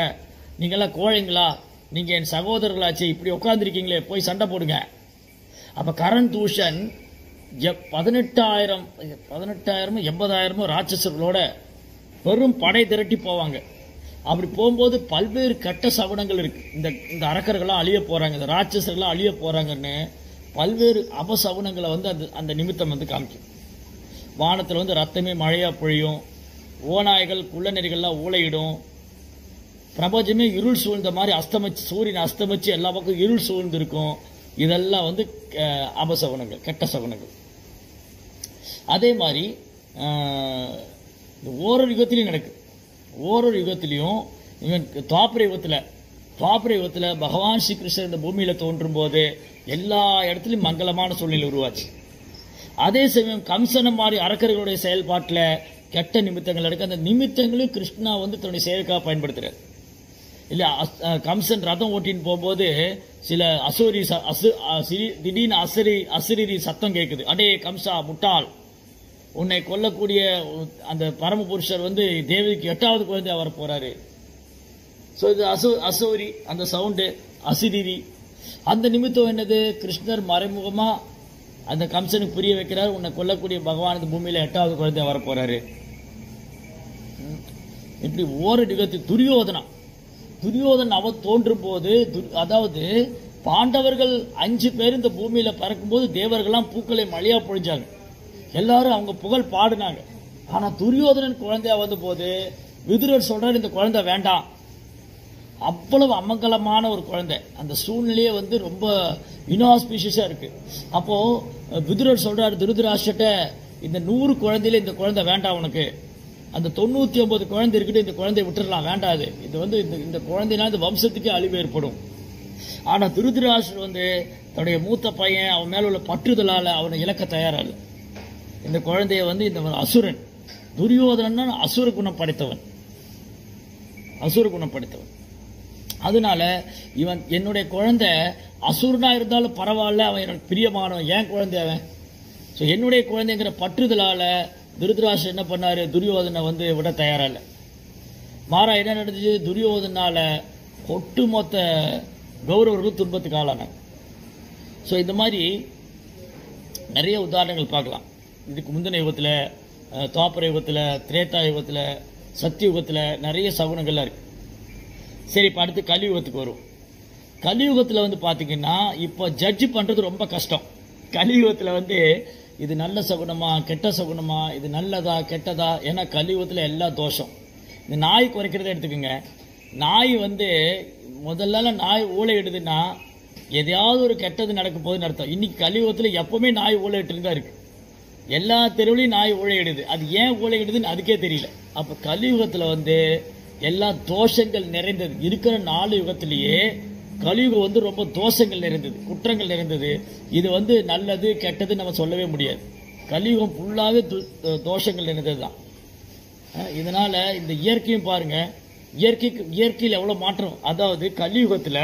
நீங்களாம் கோழைங்களா, நீங்கள் என் சகோதரர்களாச்சு, இப்படி உட்காந்துருக்கீங்களே, போய் சண்டை போடுங்க. அப்போ கரண் தூஷன் 18,000 80,000 ராட்சசர்களோட பெரும் படை திரட்டி போவாங்க. அப்படி போகும்போது பல்வேறு கெட்ட சகுனங்கள் இருக்கு. இந்த அரக்கர்கள்லாம் அழிய போறாங்க, இந்த ராட்சசர்கள்லாம் அழிய போறாங்கன்னு பல்வேறு அபசகுனங்களை அந்த நிமித்தம் காமிக்கும். வானத்தில் ரத்தமே மழையா பொழியும், ஓநாய்கள் குள்ளநெறிகள்லாம் ஊளையிடும், பிரபஞ்சமே இருள் சூழ்ந்த மாதிரி அஸ்தமிச்சு, சூரியன் அஸ்தமிச்சு எல்லா பக்கம் இருள் சூழ்ந்து இருக்கும். இதெல்லாம் அபசகுனங்கள், கெட்ட சகுனங்கள். அதே மாதிரி ஓரொரு யுகத்திலையும் நடக்கு. ஓரொரு யுகத்திலையும் துவாபர யுகத்தில் பகவான் ஸ்ரீகிருஷ்ணர் இந்த பூமியில் தோன்றும் போது எல்லா இடத்துலையும் மங்களமான சூழ்நிலை உருவாச்சு. அதே சமயம் கம்சனம் மாதிரி அரக்கர்களுடைய செயல்பாட்டில் கெட்ட நிமித்தங்கள் நடக்கு. அந்த நிமித்தங்களையும் கிருஷ்ணா தன்னுடைய செயலுக்காக பயன்படுத்துறாரு. இல்லை, கம்சன் ரதம் ஓட்டின்னு போகும்போது சில திடீர்னு அசரீரி சத்தம் கேட்குது. அடே கம்சா முட்டாள், உன்னை கொல்லக்கூடிய அந்த பரமபுருஷர் தேவிக்கு 8வது குழந்தையா வர போறாரு. ஸோ இது அசோரி அந்த சவுண்டு அசிரிரி. அந்த நிமித்தம் என்னது, கிருஷ்ணர் மறைமுகமா அந்த கம்சனுக்கு புரிய வைக்கிறார், உன்னை கொல்லக்கூடிய பகவான் இந்த பூமியில 8வது குழந்தையா வர போறாரு. இப்படி ஓரடி யுகத்தில் துரியோதன் அவன் தோன்றும் போது, அதாவது பாண்டவர்கள் 5 பேர் இந்த பூமியில பறக்கும்போது தேவர்கள்லாம் பூக்களை மழையா பொழிஞ்சாங்க, எல்லாரும் அவங்க புகழ் பாடினாங்க. ஆனா துரியோதனன் குழந்தையா வந்த போது விதுரர் சொல்றாரு, இந்த குழந்தை வேண்டாம், அவ்வளவு அமங்கலமான ஒரு குழந்தை. அந்த சூழ்நிலையே ரொம்ப இன்ஆஸ்பிஷியஸா இருக்கு. அப்போ விதுரர் சொல்றாரு திருதராஷ்டிரட்ட, இந்த 100 குழந்தையில இந்த குழந்தை வேண்டாம் உனக்கு, அந்த 99 குழந்தை இருக்கிட்டு இந்த குழந்தைய விட்டுறலாம், வேண்டாது, இது இந்த குழந்தைனால இந்த வம்சத்துக்கே அழிவு ஏற்படும். ஆனா திருதராஷ்டிரர் தன்னுடைய மூத்த பையன் அவன் மேல உள்ள பற்றுதலால அவனை இழக்க தயாரால. இந்த குழந்தைய இந்த அசுரன், துரியோதனன் அசுர குணம் படைத்தவன். அதனால இவன் என்னுடைய குழந்தை அசுரனா இருந்தாலும் பரவாயில்ல, அவன் எனக்கு பிரியமானவன், ஏன் குழந்தை அவன். ஸோ என்னுடைய குழந்தைங்கிற பற்றுதலால திருதராஷ்டிரர் என்ன பண்ணாரு, துரியோதனை விட தயாரா இல்லை. மாறா என்ன நடந்துச்சு, துரியோதனால ஒட்டுமொத்த கௌரவர்கள் துன்பத்துக்கு ஆளானாங்க. ஸோ இந்த மாதிரி நிறைய உதாரணங்கள் பார்க்கலாம். இதுக்கு முந்தின யுகத்தில், துவாபர யுகத்தில், திரேதா யுகத்தில், சத்தியுகத்தில் நிறைய சகுனங்கள்லாம் இருக்கு. சரி, இப்போ அடுத்து கலியுகத்துக்கு வரும். கலியுகத்தில் பார்த்தீங்கன்னா இப்போ ஜட்ஜ் பண்ணுறது ரொம்ப கஷ்டம். கலியுகத்தில் இது நல்ல சகுனமா கெட்ட சகுனமா, இது நல்லதா கெட்டதா, ஏன்னா கலியுகத்தில் எல்லா தோஷம். இந்த நாய் குறைக்கிறத எடுத்துக்கோங்க. நாய் முதல்ல நாய் ஊழையிடுதுன்னா எதையாவது ஒரு கெட்டது நடக்கும் போது நடத்தும். இன்னைக்கு கலியுகத்தில் எப்பவுமே நாய் ஊழையிட்டு தான் இருக்கு. எல்லா தெருவிலையும் நாய் ஊழையிடுது. அது ஏன் ஊழையிடுதுன்னு அதுக்கே தெரியல. அப்ப கலியுகத்துல வந்து எல்லா தோஷங்கள் நிறைந்தது. இருக்கிற 4 யுகத்திலேயே கலியுகம் ரொம்ப தோஷங்கள் நிறைந்தது, குற்றங்கள் நிறைந்தது. இது நல்லது கெட்டது நம்ம சொல்லவே முடியாது. கலியுகம் ஃபுல்லாவே தோஷங்கள் நிறைந்தது தான். இதனால இந்த இயற்கையும் பாருங்க, இயற்கையில் எவ்வளவு மாற்றம். அதாவது கலியுகத்துல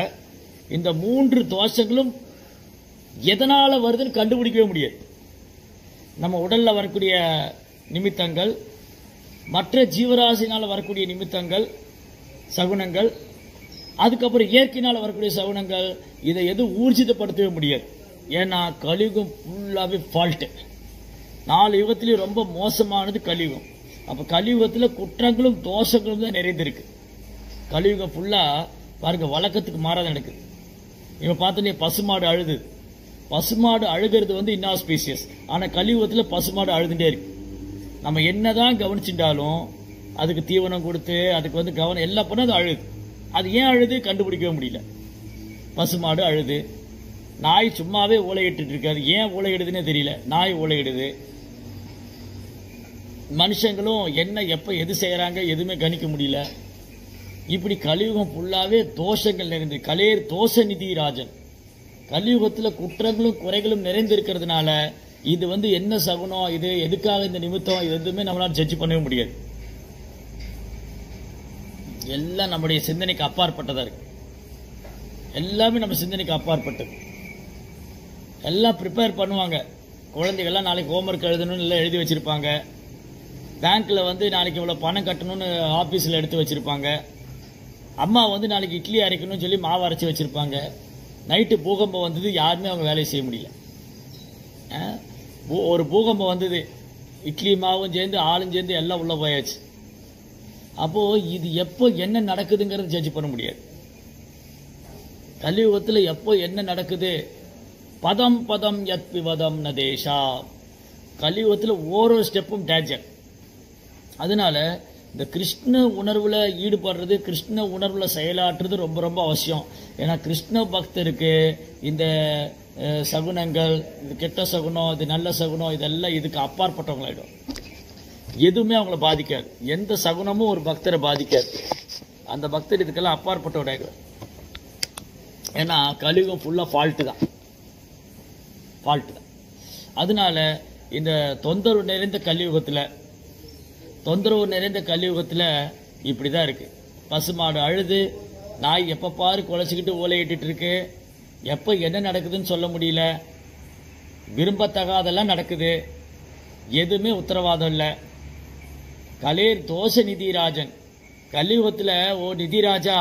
இந்த 3 தோஷங்களும் எதனால வருதுன்னு கண்டுபிடிக்கவே முடியாது. நம்ம உடல்ல வரக்கூடிய நிமித்தங்கள், மற்ற ஜீவராசினால வரக்கூடிய நிமித்தங்கள், சகுனங்கள், அதுக்கப்புறம் இயற்கையினால வரக்கூடிய சகுனங்கள், இதை எதுவும் ஊர்ஜிதப்படுத்தவே முடியாது. ஏன்னா கலியுகம் ஃபுல்லாவே ஃபால்ட். 4 யுகத்திலேயும் ரொம்ப மோசமானது கலியுகம். அப்ப கலியுகத்துல குற்றங்களும் தோஷங்களும் தான் நிறைந்திருக்கு. கலியுகம் ஃபுல்லா பாருங்க வழக்கத்துக்கு மாறாத நடக்குது. இவங்க பார்த்தோன்னே பசுமாடு அழுது, பசுமாடு அழுகிறது இன்னாஸ்பீசியஸ். ஆனா கலியுகத்துல பசுமாடு அழுதுட்டே இருக்கு. நம்ம என்னதான் கவனிச்சுட்டாலும் அதுக்கு தீவனம் கொடுத்து அதுக்கு கவனம் எல்லாம் பண்ண அது அழுது. அது ஏன் அழுது கண்டுபிடிக்கவே முடியல. பசுமாடு அழுது, நாய் சும்மாவே ஊளையிட்டு இருக்கு. அது ஏன் ஊளையிடுதுன்னு தெரியல. நாய் ஊளையிடுது. மனுஷங்களும் என்ன எப்ப எது செய்யறாங்க எதுவுமே கணிக்க முடியல. இப்படி கலியுகம் ஃபுல்லாவே தோஷங்கள் நிறைந்து, கலேர் தோஷ நிதி ராஜன். கலியுகத்துல குற்றங்களும் குறைகளும் நிறைந்து இருக்கிறதுனால இது என்ன சகுனம், இது எதுக்காக இந்த நிமித்தம், இது எதுவுமே நம்மளால ஜட்ஜ் பண்ணவே முடியாது. எல்லாம் நம்முடைய சிந்தனைக்கு அப்பாற்பட்டதா இருக்கு. எல்லாமே நம்ம சிந்தனைக்கு அப்பாற்பட்டது. எல்லாம் ப்ரிப்பேர் பண்ணுவாங்க. குழந்தைகள்லாம் நாளைக்கு ஹோம்ஒர்க் எழுதணும்னு எல்லாம் எழுதி வச்சிருப்பாங்க. பேங்க்ல நாளைக்கு இவ்வளவு பணம் கட்டணும்னு ஆபீஸ்ல எடுத்து வச்சிருப்பாங்க. அம்மா நாளைக்கு இட்லி அரைக்கணும்னு சொல்லி மாவு அரைச்சி வச்சிருப்பாங்க. நைட்டு பூகம்பம் வந்தது, யாருமே அவங்க வேலையை செய்ய முடியல. ஒரு பூகம்பம் வந்தது, இட்லி மாவும் சேர்ந்து ஆளும் சேர்ந்து எல்லாம் உள்ள போயாச்சு. அப்போ இது எப்போ என்ன நடக்குதுங்கிறது ஜட்ஜ் பண்ண முடியாது. கலியுகத்தில் எப்போ என்ன நடக்குது, பதம் பதம் யத் விவதம் நதேஷா. கலியுகத்தில் ஓரொரு ஸ்டெப்பும் டேஞ்சர். அதனால இந்த கிருஷ்ண உணர்வுல ஈடுபடுறது, கிருஷ்ண உணர்வுல செயலாற்றுறது ரொம்ப ரொம்ப அவசியம். ஏன்னா கிருஷ்ண பக்தருக்கு இந்த சகுனங்கள், இது கெட்ட சகுனம், இது நல்ல சகுனம், இதெல்லாம் இதுக்கு அப்பாற்பட்டவங்களாயிடும். எதுவுமே அவங்கள பாதிக்காது. எந்த சகுனமும் ஒரு பக்தரை பாதிக்காது. அந்த பக்தர் இதுக்கெல்லாம் அப்பாற்பட்டவராயிடும். ஏன்னா கலியுகம் ஃபுல்லா ஃபால்ட்டு தான். அதனால இந்த தொந்தரவு நிறைந்த கலியுகத்தில் இப்படிதான் இருக்கு. பசுமாடு அழுது, நாய் எப்ப பாரு குலைச்சிக்கிட்டு ஓலையிட்டு இருக்கு. எப்ப என்ன நடக்குதுன்னு சொல்ல முடியல. விரும்பத்தகாதெல்லாம் நடக்குது. எதுவுமே உத்தரவாதம் இல்லை. கலேர் தோஷ நிதிராஜன். கலியுகத்தில் ஓ நிதிராஜா,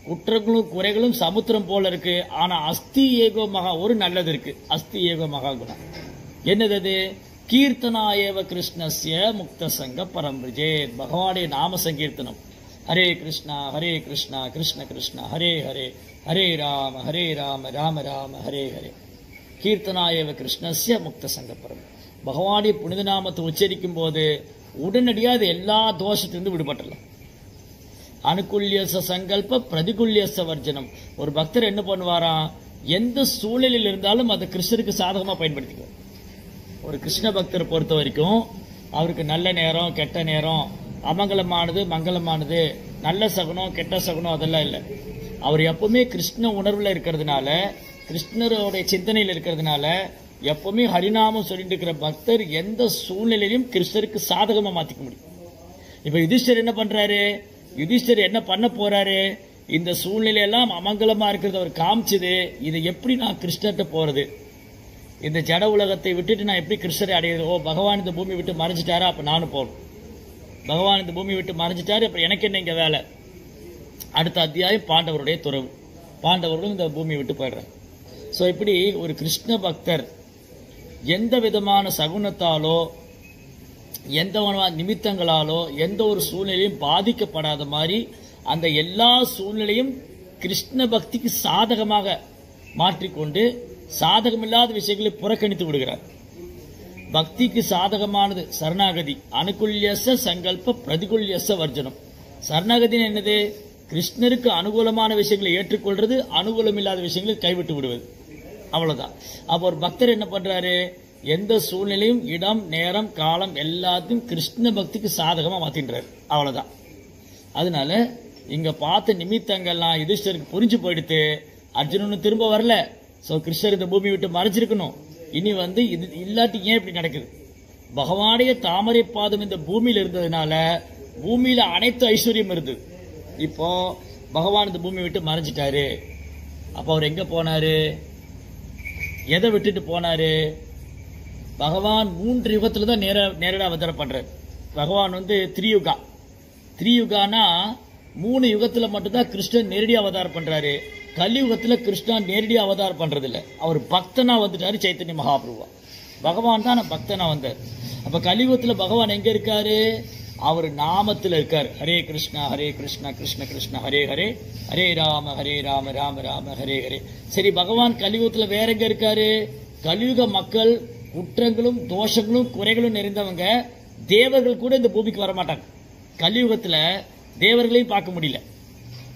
குற்றங்களும் குறைகளும் சமுத்திரம் போல இருக்கு. ஆனா அஸ்தி ஏகோ மகா, ஒரு நல்லது இருக்கு. அஸ்தி ஏகோ மகா குணம் என்னது? கீர்த்தனாயேவ கிருஷ்ணஸ்ய முக்த சங்க பரம்பிரஜே. பகவானுடைய நாம சங்கீர்த்தனம். ஹரே கிருஷ்ணா கிருஷ்ண கிருஷ்ணா ஹரே ஹரே, ஹரே ராம ராம ராம ஹரே ஹரே. கீர்த்தனாயேவ கிருஷ்ணஸ்ய முக்த சங்க பரம். பகவானுடைய புனித நாமத்தை உச்சரிக்கும் போது உடனடியாக எல்லா தோஷத்திலிருந்து விடுபட்டலாம். அனுகூல்யச சங்கல்ப பிரதிகூல்யச வர்ஜனம். ஒரு பக்தர் என்ன பண்ணுவாராம், எந்த சூழலில் இருந்தாலும் அதை கிருஷ்ணருக்கு சாதகமா பயன்படுத்திக்குவார். ஒரு கிருஷ்ண பக்தரை பொறுத்த வரைக்கும் அவருக்கு நல்ல நேரம் கெட்ட நேரம், அமங்கலமானது மங்களமானது, நல்ல சகுனம் கெட்ட சகுனம் அதெல்லாம் இல்லை. அவர் எப்பவுமே கிருஷ்ண உணர்வுல இருக்கிறதுனால, கிருஷ்ணருடைய சிந்தனையில் இருக்கிறதுனால எப்பவுமே ஹரிநாமம் சொல்லிட்டு இருக்கிற பக்தர் எந்த சூழ்நிலையிலும் கிருஷ்ணருக்கு சாதகமா மாத்திக்க முடியும். இப்ப யுதிஷ்டர் என்ன பண்றாரு, யுதிஷ்டர் என்ன பண்ண போறாரு, இந்த சூழ்நிலையெல்லாம் அமங்கலமா இருக்கிறது அவர் காமிச்சது. இதை எப்படி நான் கிருஷ்ணர்கிட்ட போறது, இந்த ஜட உலகத்தை விட்டுட்டு நான் எப்படி கிருஷ்ணரை அடையிறது? ஓ பகவான் இந்த பூமி விட்டு மறைஞ்சிட்டாரா, அப்ப நானும் போகணும். பகவான் இந்த பூமி விட்டு மறைஞ்சிட்டாரு, அப்ப எனக்கு என்ன இங்க வேலை? அடுத்த அத்தியாயம் பாண்டவருடைய துறவு. பாண்டவர்களும் இந்த பூமியை விட்டு போயிடுறாங்க. ஸோ இப்படி ஒரு கிருஷ்ண பக்தர் எந்த விதமான சகுனத்தாலோ எந்த நிமித்தங்களாலோ எந்த ஒரு சூழ்நிலையும் பாதிக்கப்படாத மாதிரி அந்த எல்லா சூழ்நிலையும் கிருஷ்ண பக்திக்கு சாதகமாக மாற்றிக்கொண்டு சாதகமில்லாத விஷயங்களை புறக்கணித்து விடுகிறார். பக்திக்கு சாதகமானது சரணாகதி. அனுகூல்யச சங்கல்ப பிரதிகூல்யச வர்ஜனம். சரணாகதி என்னது? கிருஷ்ணருக்கு அனுகூலமான விஷயங்களை ஏற்றுக்கொள்றது, அனுகூலம் இல்லாத விஷயங்களை கைவிட்டு விடுவது. அவ்வளவுதான். அப்ப ஒரு பக்தர் என்ன பண்றாரு, எந்த சூழ்நிலையும் இடம் நேரம் காலம் எல்லாத்தையும் கிருஷ்ண பக்திக்கு சாதகமா மாத்தின்றார். அவ்வளவுதான். அதனால இங்க பார்த்த நிமித்தங்கள்லாம் யுதிஷ்டருக்கு புரிஞ்சு போயிடுத்து. அர்ஜுனன் திரும்ப வரல. சோ கிருஷ்ணர் இந்த பூமி விட்டு மறைஞ்சிருக்கணும். இனி இது இல்லாட்டி ஏன் இப்படி நடக்குது? பகவானுடைய தாமரை பாதம் இந்த பூமியில இருந்ததுனால பூமியில அனைத்து ஐஸ்வர்யம் இருந்தது. இப்போ பகவான் இந்த பூமி விட்டு மறைஞ்சிட்டாரு. அப்ப அவர் எங்க போனாரு? எதை விட்டுட்டு போனாரு? பகவான் 3 யுகத்துல தான் நேரடியா அவதாரம் பண்றாரு. பகவான் திரியுகானா 3 யுகத்துல மட்டும்தான் கிருஷ்ணன் நேரடியா அவதாரம் பண்றாரு. கலியுகத்துல கிருஷ்ணன் நேரடியா அவதாரம் பண்றது இல்ல. அவர் பக்தனா வந்துட்டாரு. சைத்தன்ய மகாபிரபுவா பகவான் தான் பக்தனா வந்தார். அப்ப கலியுகத்துல பகவான் எங்க இருக்காரு? அவர் நாமத்துல இருக்காரு. ஹரே கிருஷ்ணா கிருஷ்ண கிருஷ்ண ஹரே ஹரே, ஹரே ராம ராம ராம ஹரே ஹரே. சரி, பகவான் கலியுகத்துல வேற எங்க இருக்காரு? கலியுக மக்கள் குற்றங்களும் தோஷங்களும் குறைகளும் நிறைந்தவங்க. தேவர்கள் கூட இந்த பூமிக்கு வர மாட்டாங்க. கலியுகத்துல தேவர்களையும் பார்க்க முடியல.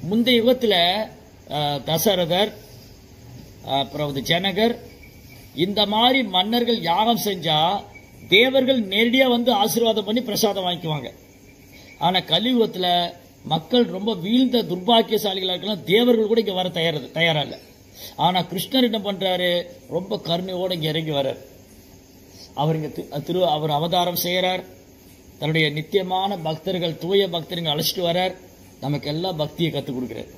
முந்தைய யுகத்துல தசரதர், அப்புறம் ஜனகர், இந்த மாதிரி மன்னர்கள் யாகம் செஞ்சா தேவர்கள் நேரடியா வந்து ஆசீர்வாதம் பண்ணி பிரசாதம் வாங்கிக்குவாங்க. ஆனா கலியுகத்துல மக்கள் ரொம்ப வீழ்ந்த துர்பாக்கியசாலிகளா இருக்கலாம். தேவர்கள் கூட இங்க வர தயாரா இல்ல. ஆனா கிருஷ்ணர் என்ன பண்றாரு? ரொம்ப கருணையோட இங்க இறங்கி வர்றார். அவர் அவதாரம் செய்யறார். தன்னுடைய நித்தியமான பக்தர்கள், தூய பக்தர்கள் அழைச்சிட்டு வர்றார். நமக்கு எல்லாம் பக்தியை கத்துக் கொடுக்கிறார்.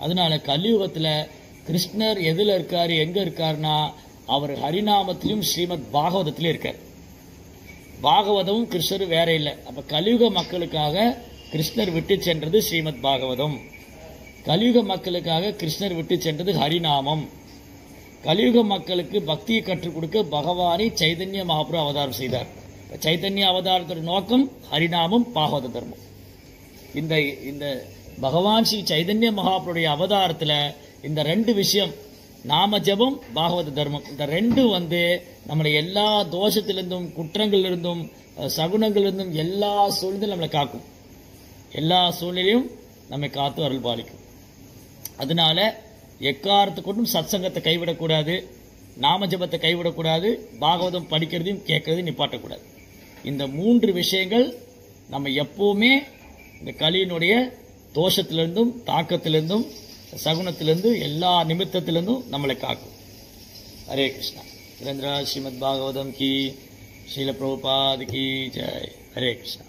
அதனால கலியுகத்துல கிருஷ்ணர் எதுல இருக்காரு, எங்க இருக்காருன்னா அவர் ஹரிநாமத்திலும் ஸ்ரீமத் பாகவதத்திலும் இருக்கார். பாகவதமும் கிருஷ்ணர் வேற இல்லை. அப்ப கலியுக மக்களுக்காக கிருஷ்ணர் விட்டு சென்றது ஸ்ரீமத் பாகவதம். கலியுக மக்களுக்காக கிருஷ்ணர் விட்டு சென்றது ஹரிநாமம். கலியுக மக்களுக்கு பக்தியை கற்றுக் கொடுக்க பகவானை சைதன்ய மகாபிரபு அவதாரம் செய்தார். சைதன்ய அவதாரத்தோட நோக்கம் ஹரிநாமம், பாகவத தர்மம். இந்த பகவான் ஸ்ரீ சைதன்ய மகாபிரபுடைய அவதாரத்துல இந்த 2 விஷயம், நாம ஜபம், பாகவத தர்மம், இந்த 2 நம்மளை எல்லா தோஷத்திலிருந்தும் குற்றங்களிலிருந்தும் சகுனங்களிலிருந்தும் எல்லா சூழ்நிலையும் நம்மளை காக்கும். எல்லா சூழ்நிலையும் நம்மை காத்து அருள் பாலிக்கும். அதனால எக்காரத்தை கொண்டும் சத்சங்கத்தை கைவிடக்கூடாது, நாம ஜபத்தை கைவிடக்கூடாது, பாகவதம் படிக்கிறதையும் கேட்கறதையும் நிப்பாட்டக்கூடாது. இந்த 3 விஷயங்கள் நம்ம எப்பவுமே இந்த கலியினுடைய தோஷத்திலிருந்தும் தாக்கத்திலிருந்தும் சகுனத்திலிருந்தும் எல்லா நிமித்தத்திலிருந்தும் நம்மளை காக்கும். ஹரே கிருஷ்ணா. கிரந்தரா ஸ்ரீமத் பாகவதம் கி, ஸ்ரீல பிரபுபாத் கி ஜெய். ஹரே கிருஷ்ணா.